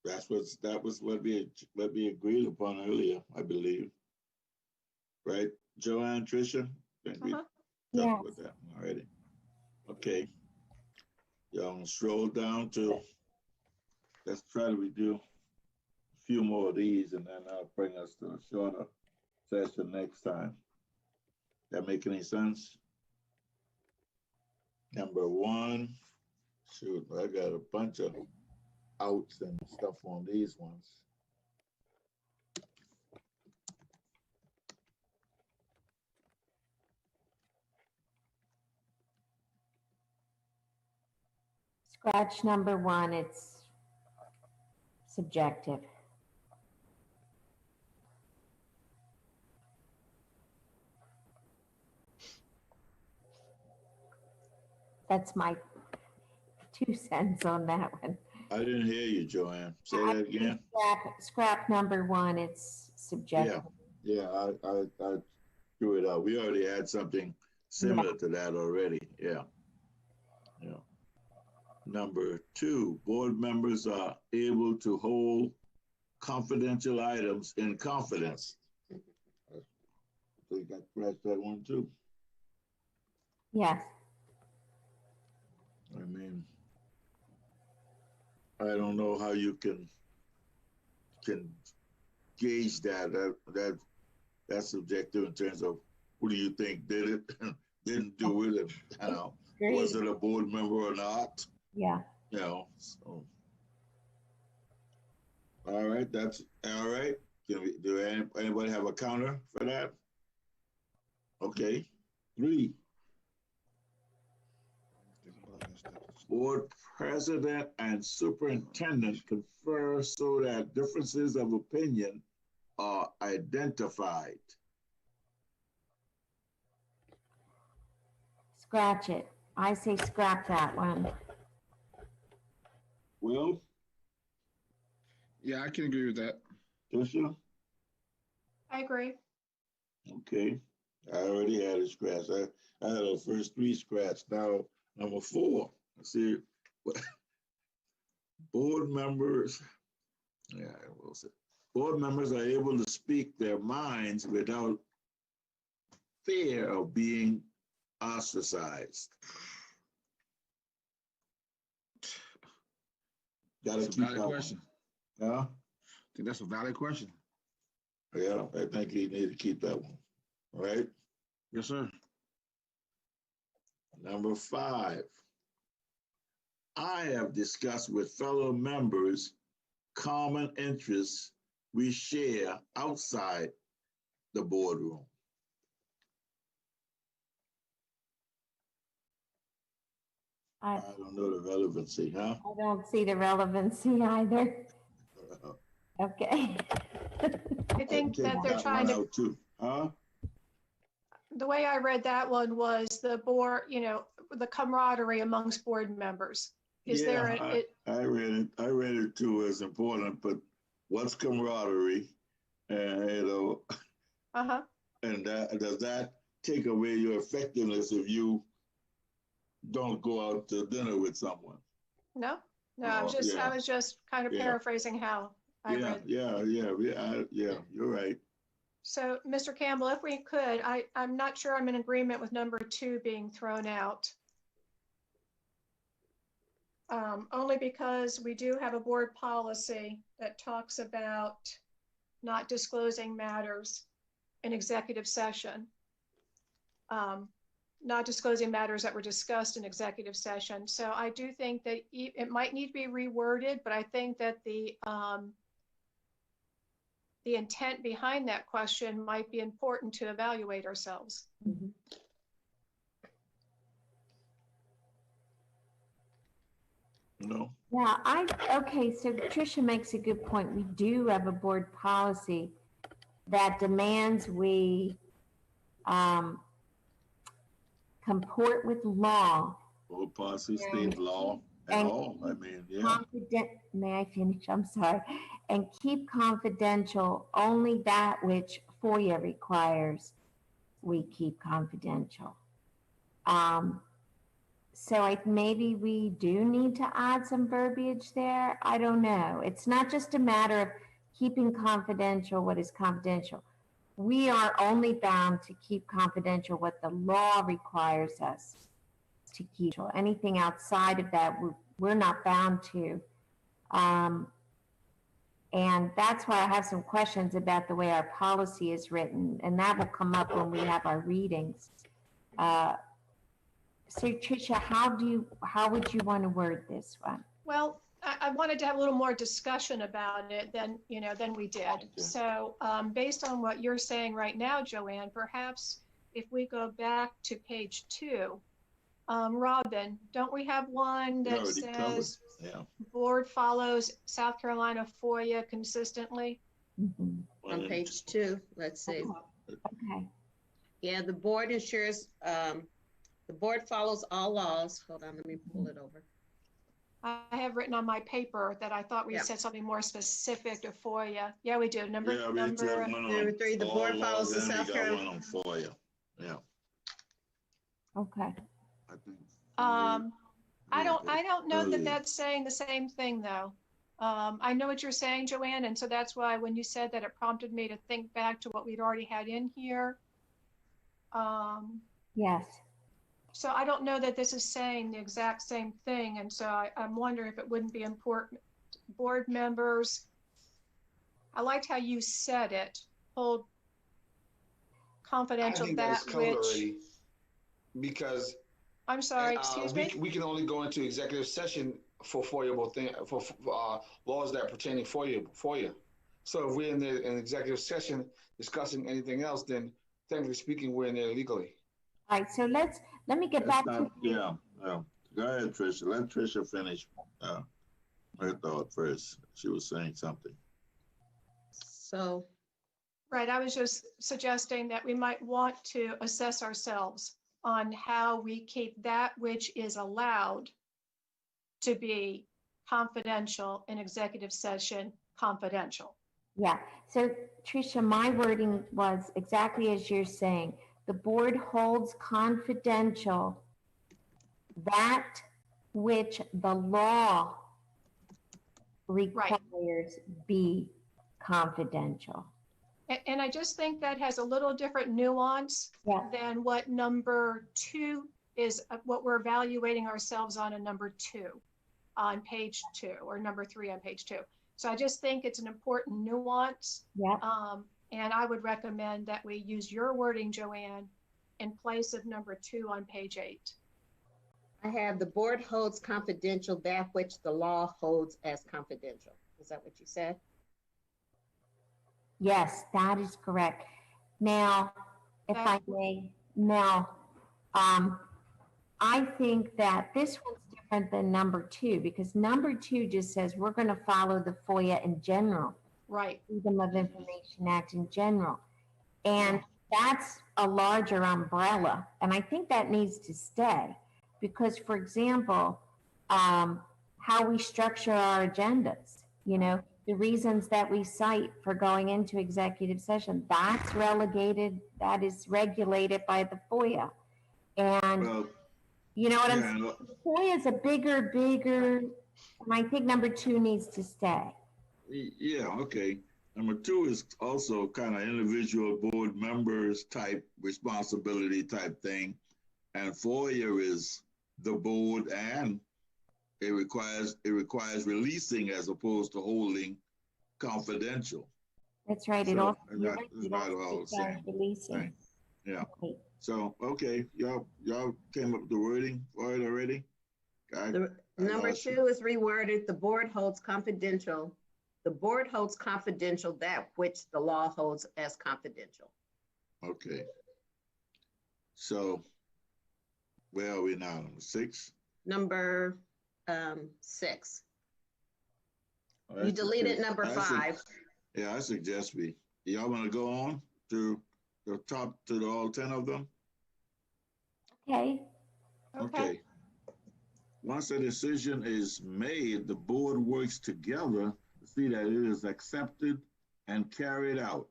That was what we agreed upon earlier, I believe. Right, Joanne, Tricia? I think we talked about that already. Okay. Y'all gonna stroll down to, let's try to redo a few more of these and then I'll bring us to a shorter session next time. That make any sense? Number 1, shoot, I got a bunch of outs and stuff on these ones. Scratch number 1, it's subjective. That's my 2 cents on that one. I didn't hear you, Joanne. Say that again. Scrap number 1, it's subjective. Yeah, I threw it out. We already had something similar to that already. Yeah. Number 2, board members are able to hold confidential items in confidence. So you got to scratch that one too. Yes. I mean, I don't know how you can gauge that's subjective in terms of who do you think did it and didn't do it, and was it a board member or not? Yeah. So. All right, that's all right. Do anybody have a counter for that? Okay, 3. Board president and superintendent confer so that differences of opinion are identified. Scratch it. I say scrap that one. Will, Yeah, I can agree with that. Tricia? I agree. Okay, I already had a scratch. I had the first three scratch. Now, number 4. Let's see. Board members, yeah, I will say. Board members are able to speak their minds without fear of being ostracized. Gotta That's a keep valid that question. one. Yeah, I think that's a valid question. yeah, I think you need to keep that one. All right. Yes, sir. Number 5. I have discussed with fellow members common interests we share outside the boardroom. I don't know the relevancy, huh? I don't see the relevancy either. Okay. I think that they're That trying one to, out too, huh? the way I read that one was the board, the camaraderie amongst board members. Is there, I read it too as important, but what's camaraderie? And uh-huh, and does that take away your effectiveness if you don't go out to dinner with someone? no, I was just kind of paraphrasing how I read. Yeah, you're right. So, Mr. Campbell, if we could, I'm not sure I'm in agreement with number 2 being thrown out. Only because we do have a board policy that talks about not disclosing matters in executive session. Not disclosing matters that were discussed in executive session. So I do think that it might need to be reworded, but I think that the intent behind that question might be important to evaluate ourselves. Mm-hmm. No. Yeah, okay, so Tricia makes a good point. We do have a board policy that demands we comport with law. Board policy, state law, and all. I mean, yeah. May I finish? I'm sorry. And keep confidential only that which FOIA requires we keep confidential. So maybe we do need to add some verbiage there. I don't know. It's not just a matter of keeping confidential what is confidential. We are only bound to keep confidential what the law requires us to keep. Anything outside of that, we're not bound to. And that's why I have some questions about the way our policy is written, and that will come up when we have our readings. So Tricia, how would you want to word this one? Well, I wanted to have a little more discussion about it than we did. Okay. So based on what you're saying right now, Joanne, perhaps if we go back to page 2, Robin, don't we have one that says board follows South Carolina FOIA consistently? Mm-hmm. On page 2, let's see. Okay. Yeah, the board ensures, the board follows all laws. Hold on, let me pull it over. I have written on my paper that I thought we said something more specific to FOIA. Yeah, we do. Number 3, the board follows the South Carolina. On FOIA. Yeah. Okay. I think. I don't know that that's saying the same thing though. I know what you're saying, Joanne, and so that's why when you said that, it prompted me to think back to what we'd already had in here. Yes. So I don't know that this is saying the exact same thing, and so I'm wondering if it wouldn't be important. Board members, I liked how you said it, hold confidential that which. Because I'm sorry, excuse me? We can only go into executive session for FOIA for laws that are pertaining FOIA. So if we're in an executive session discussing anything else, then technically speaking, we're in there legally. All right, so let me get back to. Yeah, Go ahead, Tricia. Let Tricia finish her thought first. She was saying something. So, Right, I was just suggesting that we might want to assess ourselves on how we keep that which is allowed to be confidential in executive session confidential. Yeah, so Tricia, my wording was exactly as you're saying. The board holds confidential that which the law requires be confidential. And I just think that has a little different nuance Yeah. than what number 2 is, what we're evaluating ourselves on in number 2 on page 2, or number 3 on page 2. So I just think it's an important nuance. Yeah. And I would recommend that we use your wording, Joanne, in place of number 2 on page 8. I have the board holds confidential that which the law holds as confidential. Is that what you said? Yes, that is correct. Now, if I may, I think that this one's different than number 2, because number 2 just says we're going to follow the FOIA in general, Right. Freedom of Information Act in general. And that's a larger umbrella. And I think that needs to stay because, for example, how we structure our agendas, the reasons that we cite for going into executive session, that's relegated, that is regulated by the FOIA. And Well, you know what I'm yeah, saying? FOIA is a bigger, and I think number 2 needs to stay. yeah, okay. Number 2 is also kind of individual board members type responsibility type thing. And FOIA is the board, and it requires releasing as opposed to holding confidential. That's right. So, It also it's not all the same. releasing. Right. Yeah. Right. So, okay, y'all came up with the wording for it already? Number 2 is reworded. The board holds confidential. The board holds confidential that which the law holds as confidential. Okay. So, where are we now? Number 6? Number 6. You deleted number 5. Yeah, I suggest y'all want to go on to the top, to all 10 of them? Okay. Okay. Once a decision is made, the board works together to see that it is accepted and carried out.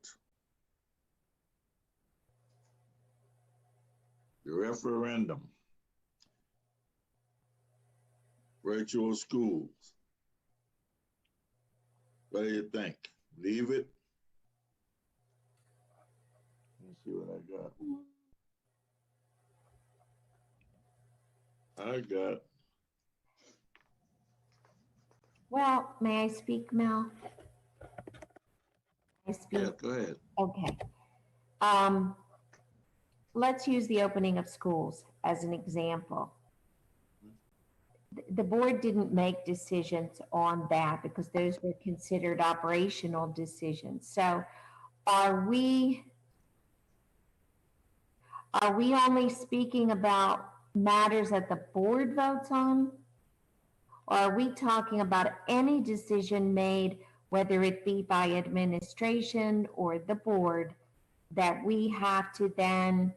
The referendum. Virtual schools. What do you think? Leave it? Let's see what I got. Well, may I speak, Mel? Yeah, go ahead. Okay. Let's use the opening of schools as an example. The board didn't make decisions on that because those were considered operational decisions. So are we only speaking about matters that the board votes on? Or are we talking about any decision made, whether it be by administration or the board, that we have to then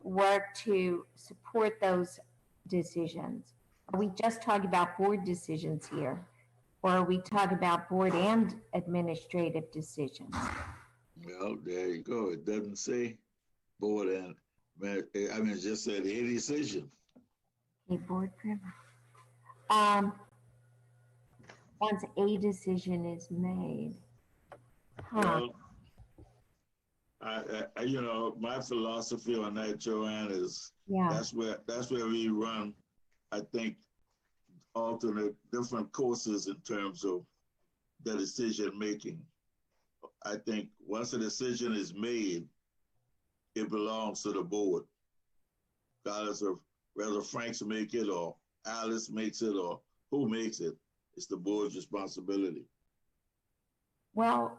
work to support those decisions? Are we just talking about board decisions here? Or are we talking about board and administrative decisions? Well, there you go. It doesn't say board and, it just said a decision. A board privilege. Once a decision is made. Well, my philosophy on that, Joanne, is that's where we run, I think, alternate different courses in terms of the decision making. I think once a decision is made, it belongs to the board, regardless of whether Franks make it or Alice makes it or who makes it. It's the board's responsibility. Well,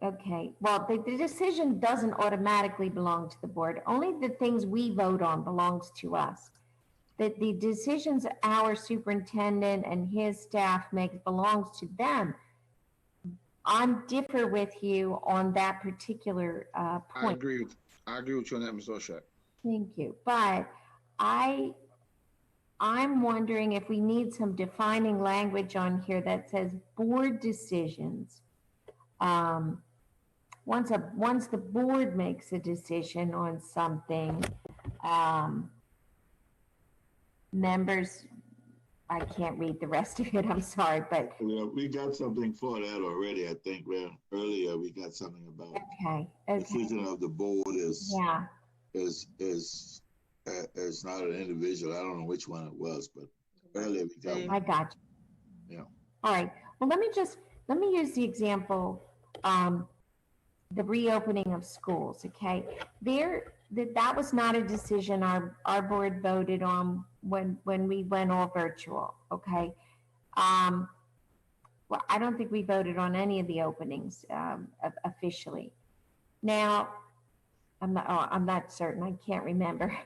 okay. Well, the decision doesn't automatically belong to the board. Only the things we vote on belongs to us. that the decisions our superintendent and his staff make belongs to them. I'm differ with you on that particular I point. agree with you on that, Ms. Oshak. Thank you. But I'm wondering if we need some defining language on here that says board decisions. Once the board makes a decision on something, members, I can't read the rest of it, I'm sorry, but. Yeah, we got something for that already, I think. Well, earlier we got something about Okay. decision of the board is Yeah. is not an individual. I don't know which one it was, but earlier we got. I got you. Yeah. All right. Well, let me use the example, the reopening of schools. Okay, that was not a decision our board voted on when we went all virtual. Okay. Well, I don't think we voted on any of the openings officially. Now, I'm not certain. I can't remember.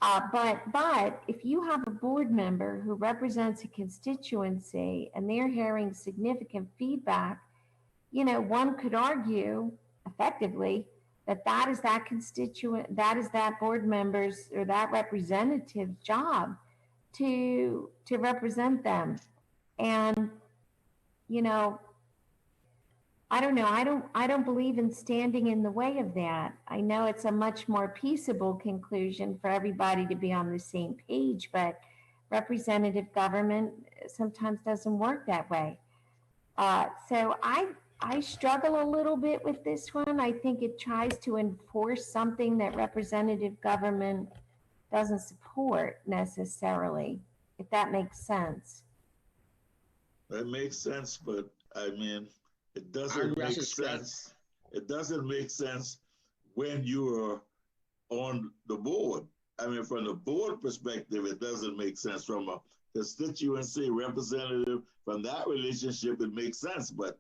But if you have a board member who represents a constituency and they're hearing significant feedback, one could argue effectively that is that constituent, that is that board member's or that representative's job to represent them. And, I don't know. I don't believe in standing in the way of that. I know it's a much more peaceable conclusion for everybody to be on the same page, but representative government sometimes doesn't work that way. So I struggle a little bit with this one. I think it tries to enforce something that representative government doesn't support necessarily, if that makes sense. That makes sense, but I mean, it doesn't make sense. It doesn't make sense when you're on the board. I mean, from the board perspective, it doesn't make sense. From a constituency representative, from that relationship, it makes sense. But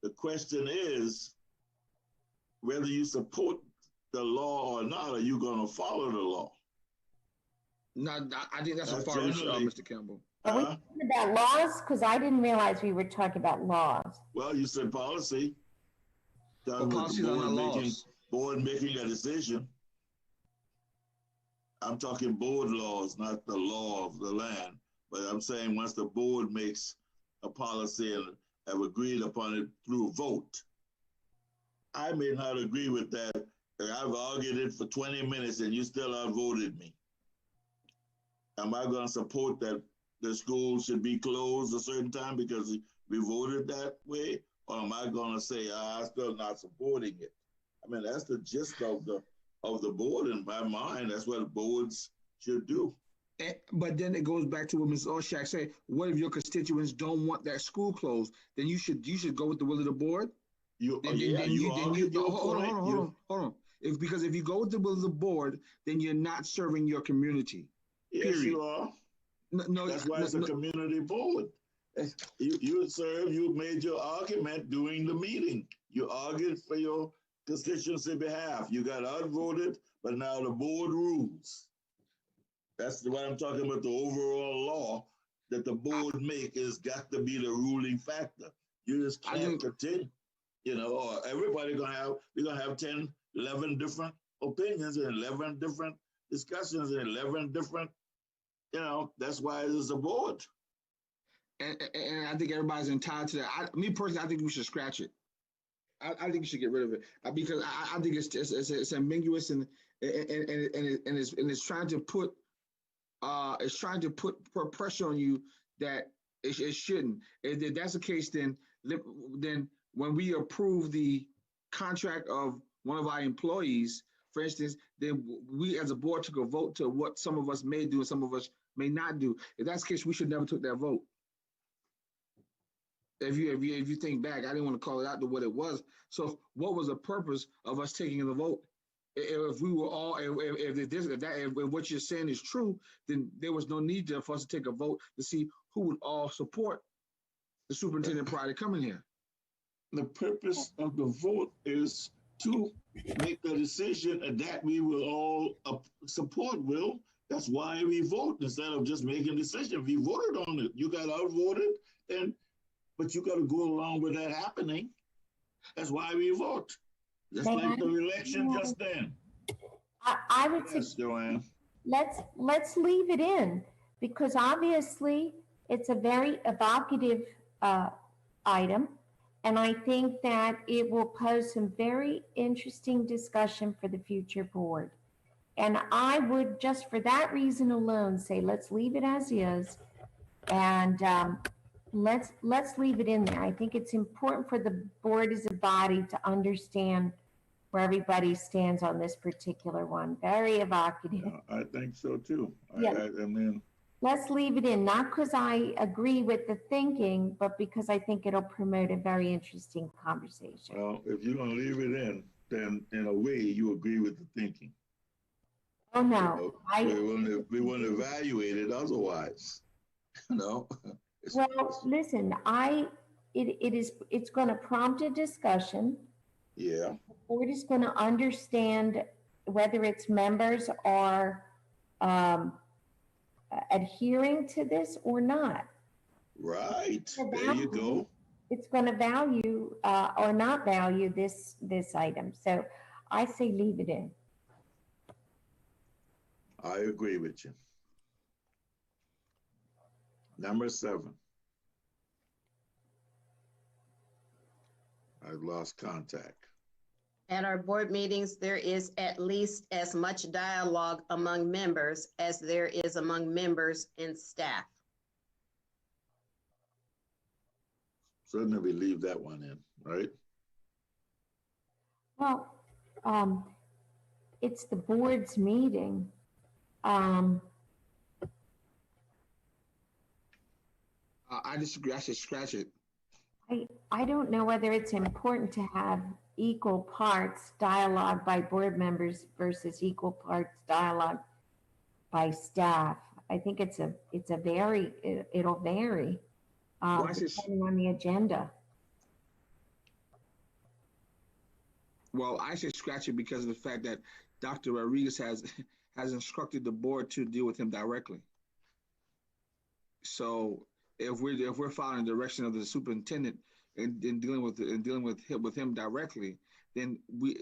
the question is whether you support the law or not. Are you going to follow the law? No, I think that's a far reach, Mr. Campbell. Are we talking about laws? Because I didn't realize we were talking about laws. Well, you said policy. Policies are not laws. Board making a decision. I'm talking board laws, not the law of the land. But I'm saying once the board makes a policy and have agreed upon it through vote, I may not agree with that. I've argued it for 20 minutes and you still outvoted me. Am I going to support that the school should be closed a certain time because we voted that way? Or am I going to say, I'm still not supporting it? I mean, that's the gist of the board in my mind. That's what boards should do. But then it goes back to what Ms. Oshak said. What if your constituents don't want that school closed? Then you should go with the will of the board. Hold on. Because if you go with the will of the board, then you're not serving your community. Yes, period. You are. No, that's why it's a community board. You serve. You made your argument during the meeting. You argued for your constituency behalf. You got outvoted, but now the board rules. That's what I'm talking about. The overall law that the board make has got to be the ruling factor. You just can't continue, or everybody we're gonna have 10, 11 different opinions and 11 different discussions and 11 different, that's why it is a board. And I think everybody's entitled to that. Me personally, I think we should scratch it. I think we should get rid of it because I think it's ambiguous and it's trying to put pressure on you that it shouldn't. If that's the case, then when we approve the contract of one of our employees, for instance, then we as a board took a vote to what some of us may do and some of us may not do. If that's the case, we should never took that vote. If you think back, I didn't want to call it out to what it was. So what was the purpose of us taking the vote? If we were all, if what you're saying is true, then there was no need for us to take a vote to see who would all support the superintendent prior to coming here. The purpose of the vote is to make a decision that we will all support, That's why we vote instead of just making a decision. We voted on it. You got outvoted, but you got to go along with that happening. That's why we vote. Just like the election just then. I would Yes, say, Joanne. let's leave it in, because obviously it's a very evocative item. And I think that it will pose some very interesting discussion for the future board. And I would, just for that reason alone, say, let's leave it as is. And let's leave it in there. I think it's important for the board as a body to understand where everybody stands on this particular one. Very evocative. I think so too. Yeah. I mean, Let's leave it in, not because I agree with the thinking, but because I think it'll promote a very interesting conversation. well, if you're gonna leave it in, then in a way you agree with the thinking. Oh, no. We want to evaluate it otherwise. No. Well, listen, it's going to prompt a discussion. Yeah. The board is going to understand whether its members are adhering to this or not. Right. There you go. It's going to value or not value this item. So I say leave it in. I agree with you. Number 7. I've lost contact. At our board meetings, there is at least as much dialogue among members as there is among members and staff. Certainly we leave that one in, right? Well, it's the board's meeting. I disagree. I should scratch it. I don't know whether it's important to have equal parts dialogue by board members versus equal parts dialogue by staff. I think it'll vary depending on the agenda. Well, I should scratch it because of the fact that Dr. Rodriguez has instructed the board to deal with him directly. So if we're following the direction of the superintendent and dealing with him directly, then we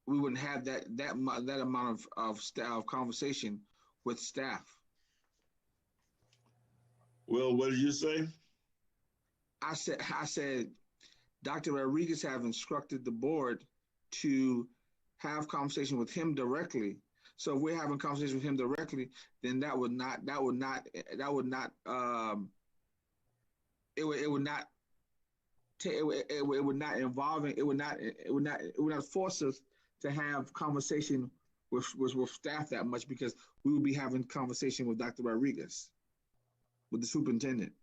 wouldn't have that amount of conversation with staff. Well, what did you say? I said Dr. Rodriguez have instructed the board to have conversation with him directly. So if we're having conversation with him directly, then it would not force us to have conversation with staff that much, because we would be having conversation with Dr. Rodriguez, with the superintendent.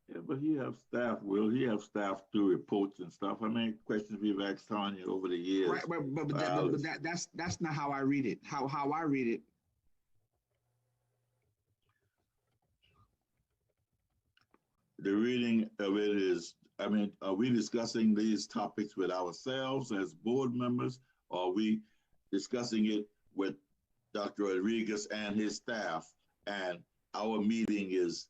Yeah, but he have staff. Will he have staff do reports and stuff? How many questions we've asked Tanya over the years? Right, but that's not how I read it. How I read it. The reading of it is, I mean, are we discussing these topics with ourselves as board members, or are we discussing it with Dr. Rodriguez and his staff? And our meeting is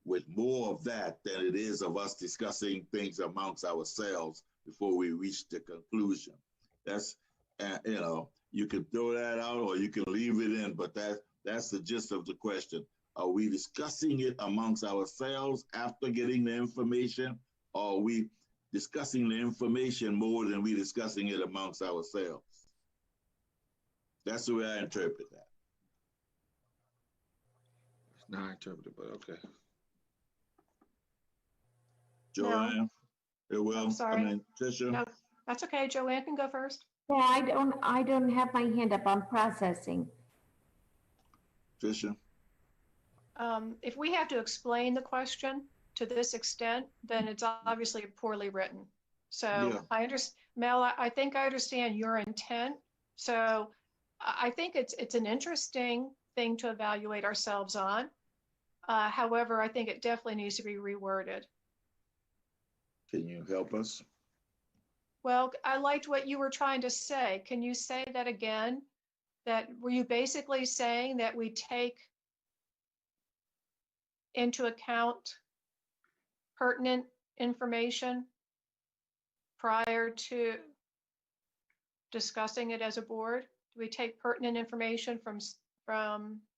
with more of that than it is of us discussing things amongst ourselves before we reach the conclusion. That's, you can throw that out or you can leave it in, but that's the gist of the question. Are we discussing it amongst ourselves after getting the information, or are we discussing the information more than we discussing it amongst ourselves? That's the way I interpret that. It's not interpreted, but okay. Joanne, it will. I'm sorry. Tricia. No, that's okay. Joanne can go first. Yeah, I don't have my hand up. I'm processing. Tricia. If we have to explain the question to this extent, then it's obviously poorly written. So Yeah. I understand, Mel, I think I understand your intent. So I think it's an interesting thing to evaluate ourselves on. However, I think it definitely needs to be reworded. Can you help us? Well, I liked what you were trying to say. Can you say that again? that, were you basically saying that we take into account pertinent information prior to discussing it as a board? Do we take pertinent information from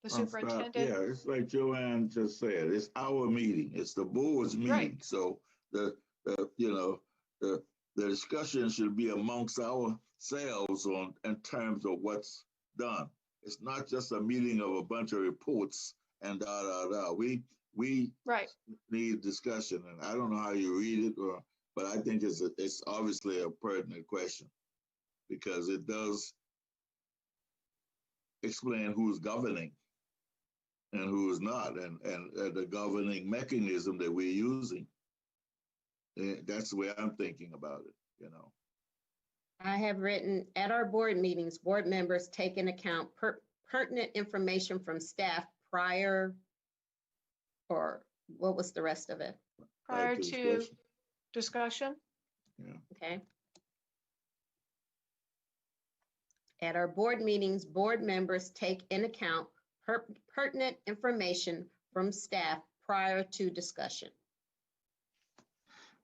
the superintendent? Yeah, it's like Joanne just said, it's our meeting, it's the board's meeting. Right. So the discussion should be amongst ourselves in terms of what's done. It's not just a meeting of a bunch of reports and da, da, da. We Right. need discussion, and I don't know how you read it, but I think it's obviously a pertinent question because it does explain who's governing and who's not, and the governing mechanism that we're using. That's the way I'm thinking about it, you know. I have written, at our board meetings, board members take into account pertinent information from staff prior, or what was the rest of it? Prior to discussion? Yeah. Okay. At our board meetings, board members take into account pertinent information from staff prior to discussion.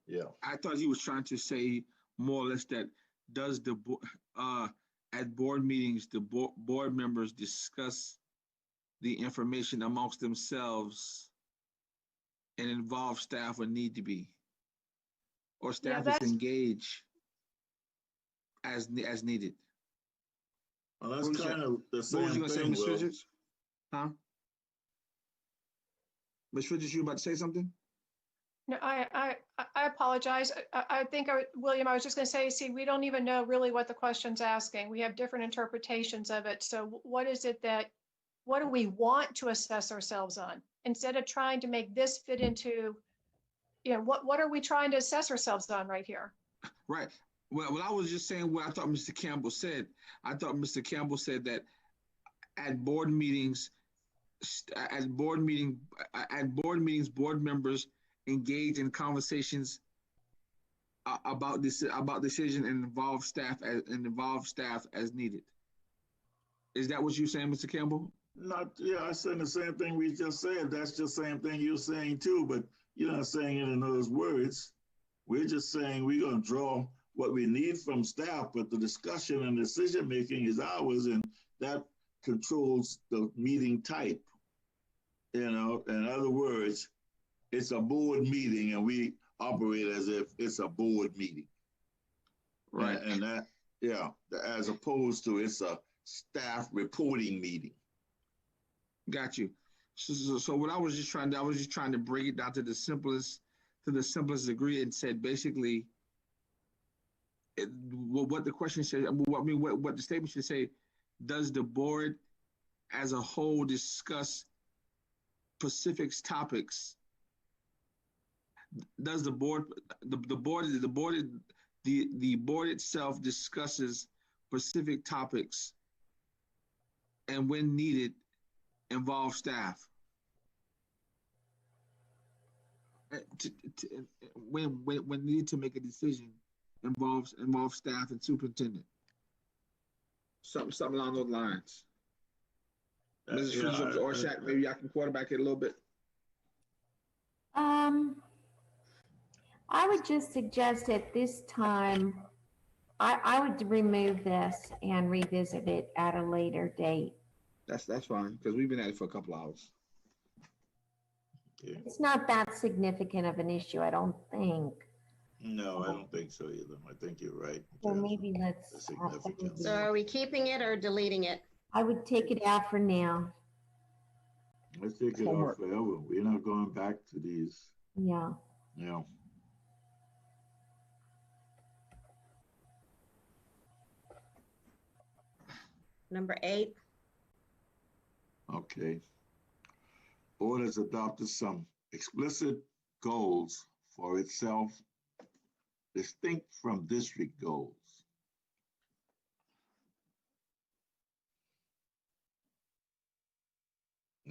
Yeah. I thought he was trying to say more or less that at board meetings, the board members discuss the information amongst themselves and involve staff when need to be, or staff is engaged as needed. Well, that's kind of the same What was you gonna say, thing, Ms. Will. Richards? Huh? Ms. Richards, you about to say something? No, I apologize. I think, William, I was just going to say, see, we don't even know really what the question's asking. We have different interpretations of it. So what do we want to assess ourselves on? Instead of trying to make this fit into, what are we trying to assess ourselves on right here? Right. Well, I was just saying what I thought Mr. Campbell said. I thought Mr. Campbell said that at board meetings, board members engage in conversations about decision and involve staff as needed. Is that what you're saying, Mr. Campbell? I said the same thing we just said. That's the same thing you're saying too, but you're not saying it in those words. We're just saying we're going to draw what we need from staff, but the discussion and decision making is ours, and that controls the meeting type. In other words, it's a board meeting, and we operate as if it's a board meeting. Right. And that, as opposed to it's a staff reporting meeting. Got you. So what I was just trying to break it down to the simplest degree, and said basically what the question said. What the statement should say: does the board as a whole discuss specific topics? Does the board itself discusses specific topics, and when needed, involve staff? When needed to make a decision, involves staff and superintendent. Something along those lines. Mrs. Orshak, maybe I can quarterback it a little bit. I would just suggest at this time, I would remove this and revisit it at a later date. That's fine, because we've been at it for a couple hours. Yeah. It's not that significant of an issue, I don't think. No, I don't think so either. I think you're right. So maybe the let's. significance. So are we keeping it or deleting it? I would take it out for now. Let's take it off forever. We're not going back to these. Yeah. Yeah. Number 8. Okay. Board has adopted some explicit goals for itself, distinct from district goals.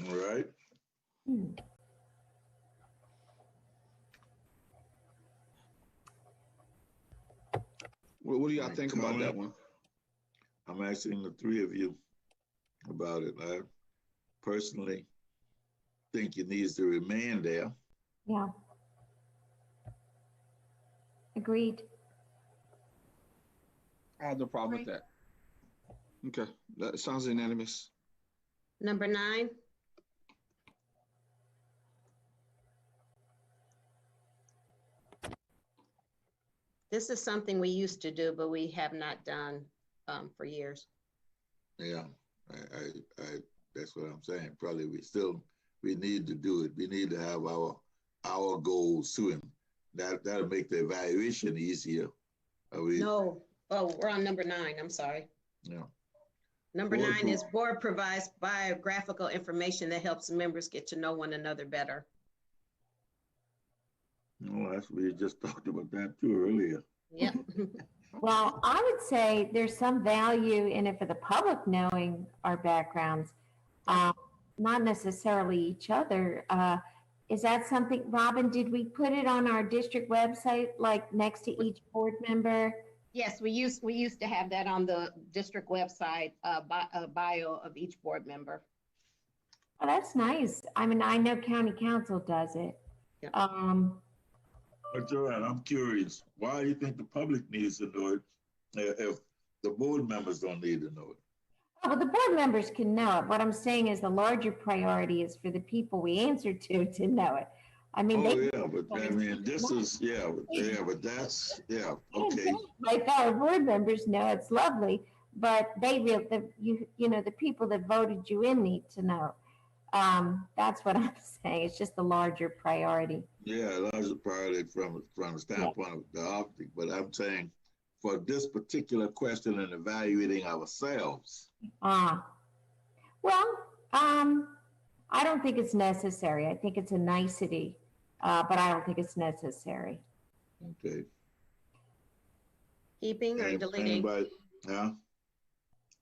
All right. What do y'all think about that one? I'm asking the three of you. about it. I personally think it needs to remain there. Yeah. Agreed. I have no problem with that. Okay, that sounds unanimous. Number 9. This is something we used to do, but we have not done for years. Yeah, I that's what I'm saying. Probably we need to do it. We need to have our goals too, and that'll make the evaluation easier. No, oh, we're on number 9. I'm sorry. Yeah. Number Board 9 is board provides biographical information that helps members get to know one another better. No, we just talked about that too earlier. Yep. Well, I would say there's some value in it for the public knowing our backgrounds, not necessarily each other. Is that something, Robin, did we put it on our district website, like next to each board member? Yes, we used to have that on the district website, bio of each board member. Oh, that's nice. I mean, I know county council does it. Yep. But Joanne, I'm curious, why do you think the public needs to know it if the board members don't need to know it? Oh, well, the board members can know it. What I'm saying is the larger priority is for the people we answer to know it. I mean, but I mean, this is, but that's, okay. Like our board members know it's lovely, but you know, the people that voted you in need to know. That's what I'm saying. It's just the larger priority. Yeah, larger priority from the standpoint of the optic, but I'm saying for this particular question and evaluating ourselves. Well, I don't think it's necessary. I think it's a nicety, but I don't think it's necessary. Okay. Keeping or deleting? Anybody, yeah?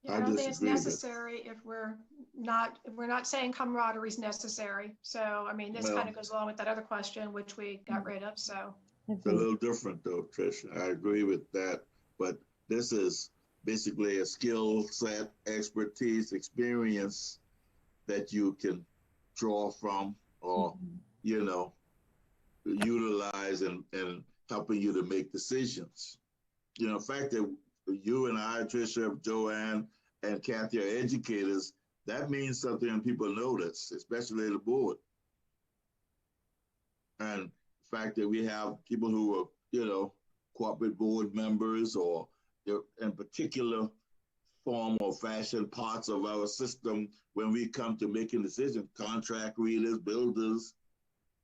Yeah, I don't think it's necessary if we're not saying camaraderie is necessary. So, I mean, this kind of goes along with that other question, which we got rid of, so. It's a little different though, Tricia. I agree with that, but this is basically a skill set, expertise, experience that you can draw from or, you know, utilize and helping you to make decisions. You know, the fact that you and I, Tricia, Joanne, and Kathy are educators, that means something and people notice, especially the board. And the fact that we have people who are, you know, corporate board members or in particular form or fashion parts of our system when we come to making decisions, contract readers, builders,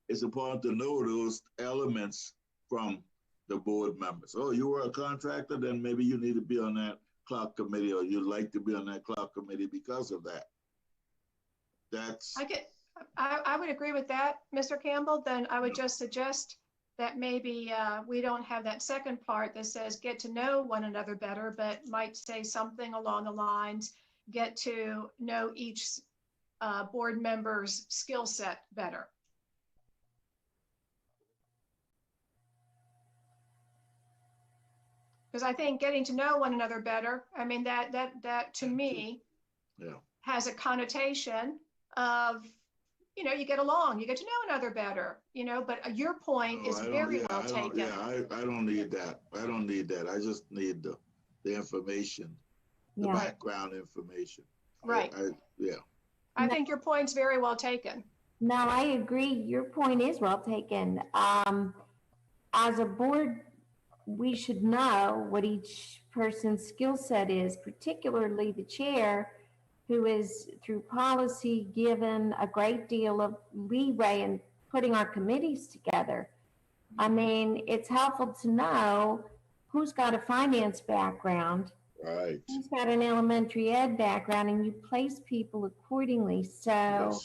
it's important to know those elements from the board members. Oh, you were a contractor, then maybe you need to be on that clock committee, or you'd like to be on that clock committee because of that. I would agree with that, Mr. Campbell. Then I would just suggest that maybe we don't have that second part that says get to know one another better, but might say something along the lines, get to know each board member's skill set better. Because I think getting to know one another better, I mean, that to me has a connotation of, you know, you get along, you get to know another better, you know, but your point is very well taken. I don't need that. I don't need that. I just need the information, the background information. Right. I think your point's very well taken. No, I agree. Your point is well taken. As a board, we should know what each person's skill set is, particularly the chair, who is through policy given a great deal of leeway in putting our committees together. I mean, it's helpful to know who's got a finance background, right? Who's got an elementary ed background, and you place people accordingly. So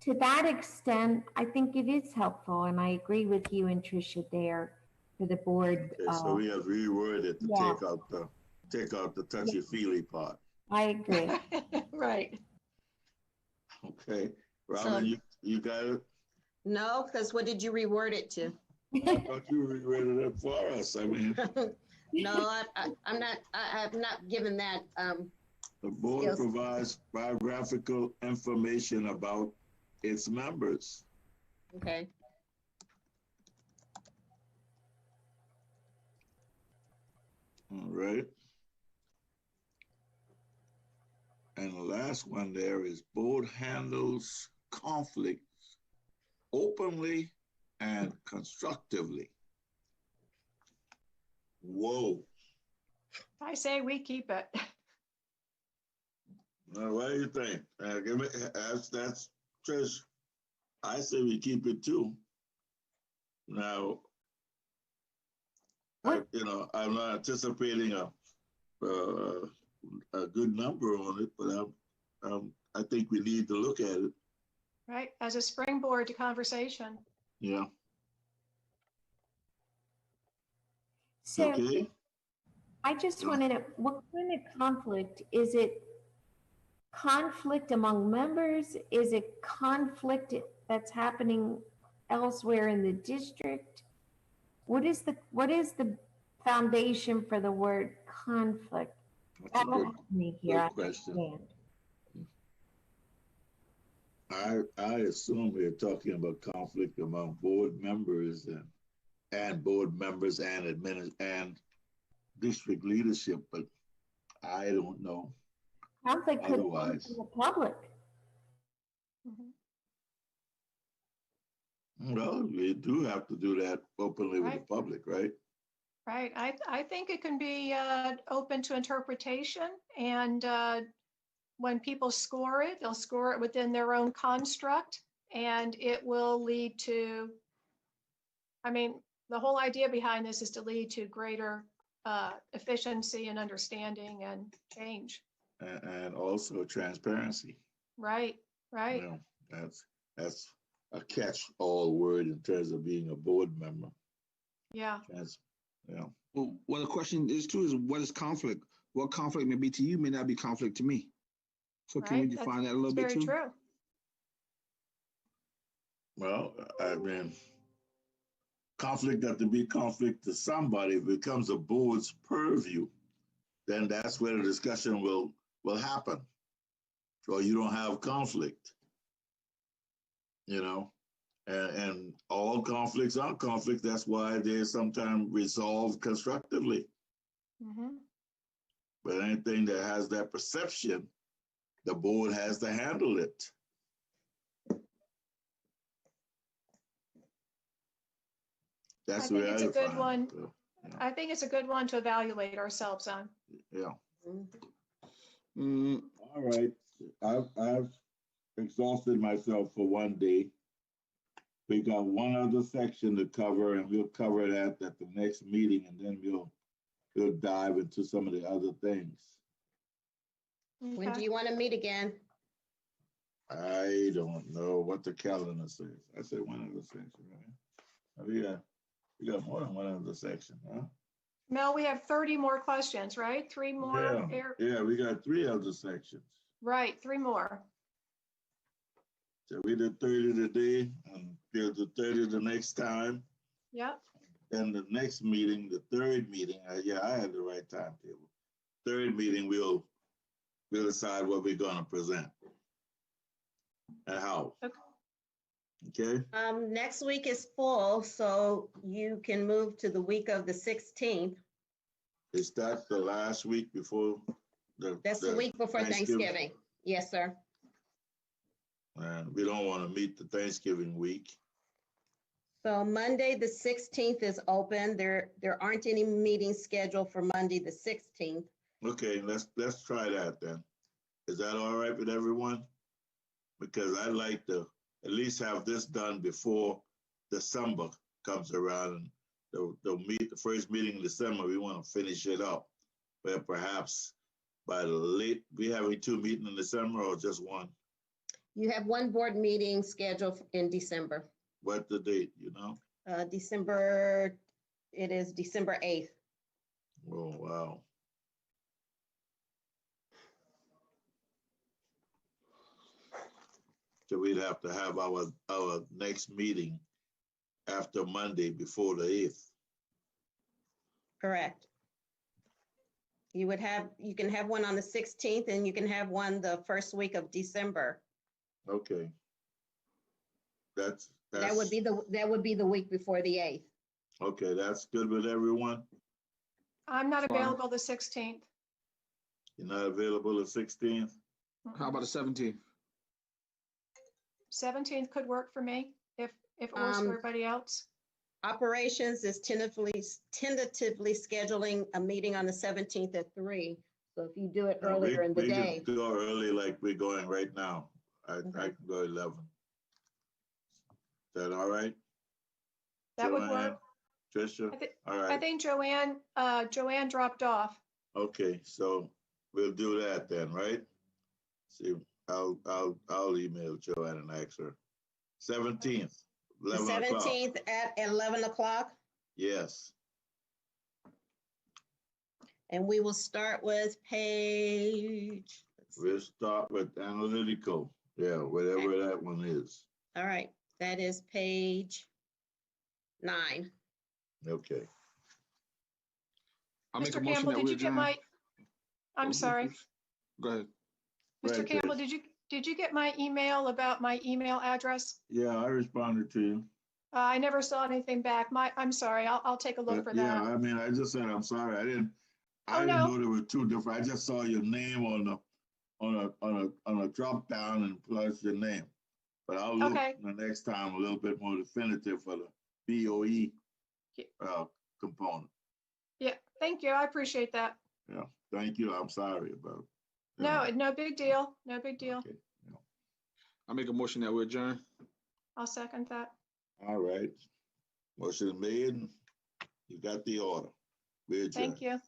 to that extent, I think it is helpful, and I agree with you and Tricia there for the board. Okay, so we have reworded it to take out the touchy-feely part. I agree. Right. Okay, Robin, you got it? No, because what did you reword it to? I thought you reworded it for us. I mean, no, I'm not. I have not given that The board Yes. provides biographical information about its members. Okay. All right. And the last one there is board handles conflicts openly and constructively. Whoa. I say we keep it. Now, what do you think? Give me, that's Trish. I say we keep it too. Now, I'm not anticipating a good number on it, but I think we need to look at it. Right, as a springboard to conversation. Yeah. So Okay. I just Yeah. wanted to, what kind of conflict? Is it conflict among members? Is it conflict that's happening elsewhere in the district? What is the foundation for the word conflict? That's a good, Help me good here. question. I assume we're talking about conflict among board members and board members and district leadership, but I don't know. Conflict could come Otherwise. from the public. Mhm. Well, we do have to do that openly with the Right. public, right? Right, I think it can be open to interpretation, and when people score it, they'll score it within their own construct, and it will lead to, I mean, the whole idea behind this is to lead to greater efficiency and understanding and change. And also transparency. Right, right. You know, that's a catch-all word in terms of being a board member. Yeah. Yeah. Well, the question is too is what is conflict? What conflict may be to you may not be conflict to me. So can we Right, define that a little It's bit very too? true. Well, I mean, conflict got to be conflict to somebody. If it becomes a board's purview, then that's where the discussion will happen. So you don't have conflict, you know, and all conflicts are conflicts. That's why they're sometimes resolved constructively. Mhm. But anything that has that perception, the board has to handle it. That's I the think way it's I a good define one. it. So, yeah. I think it's a good one to evaluate ourselves on. Yeah. Mm, All right. I've exhausted myself for one day. We got one other section to cover, and we'll cover that at the next meeting, and then we'll dive into some of the other things. When do Okay. you want to meet again? I don't know what the calendar says. I said one other section, right? We got more than one other section, huh? Mel, we have 30 more questions, right? Three more. Yeah, we got 3 other sections. Right, 3 more. So we did 30 today, and we'll do 30 the next time. Yep. And the next meeting, the third meeting, I had the right timetable. Third meeting, we'll decide what we're gonna present and how. Okay. Next week is full, so you can move to the week of the 16th. Is that the last week before That's the week before Thanksgiving. Yes, sir. And we don't want to meet the Thanksgiving week. So Monday, the 16th is open. There aren't any meetings scheduled for Monday, the 16th. Okay, let's try that then. Is that all right with everyone? Because I'd like to at least have this done before December comes around. And the first meeting in December, we want to finish it up. But perhaps by we having 2 meetings in December or just one? You have one board meeting scheduled in December. What's the date, you know? It is December 8th. Oh, wow. So we'd have to have our next meeting after Monday before the 8th. Correct. You can have one on the 16th and you can have one the first week of December. Okay. That's, That would be the week before the 8th. okay, that's good with everyone? I'm not Fine. available the 16th. You're not available the 16th? How about the 17th? 17th could work for me if it works for everybody else. Operations is tentatively scheduling a meeting on the 17th at 3. So if you do it earlier in the day. We can go early like we're going right now. I can go 11. Is that all right? That would Joanne, work. Tricia? All I right. think Joanne dropped off. Okay, so we'll do that then, right? See, I'll email Joanne and ask her. 17th, The 11 o'clock. 17th at 11 o'clock. Yes. And we will start with page. We'll start with analytical. Yeah, whatever that one is. All right, that is page 9. Okay. I'll make a Mr. motion Campbell, that did we you get adjourn. my, I'm sorry, Go ahead. Mr. Right, Campbell, Trish. did you get my email about my email address? Yeah, I responded to you. I never saw anything back. I'm sorry, I'll take a look for Yeah, that. I mean, I just said, I'm sorry. I didn't no. know there were two different. I just saw your name on a drop down and plus your name. But I'll look Okay. the next time a little bit more definitive for the BOE component. Yeah, thank you. I appreciate that. Yeah, thank you. I'm sorry about. No big deal. No big deal. Okay. Yeah. I'll make a motion that we adjourn. I'll second that. All right. Motion made. You got the order. We adjourn. Thank you.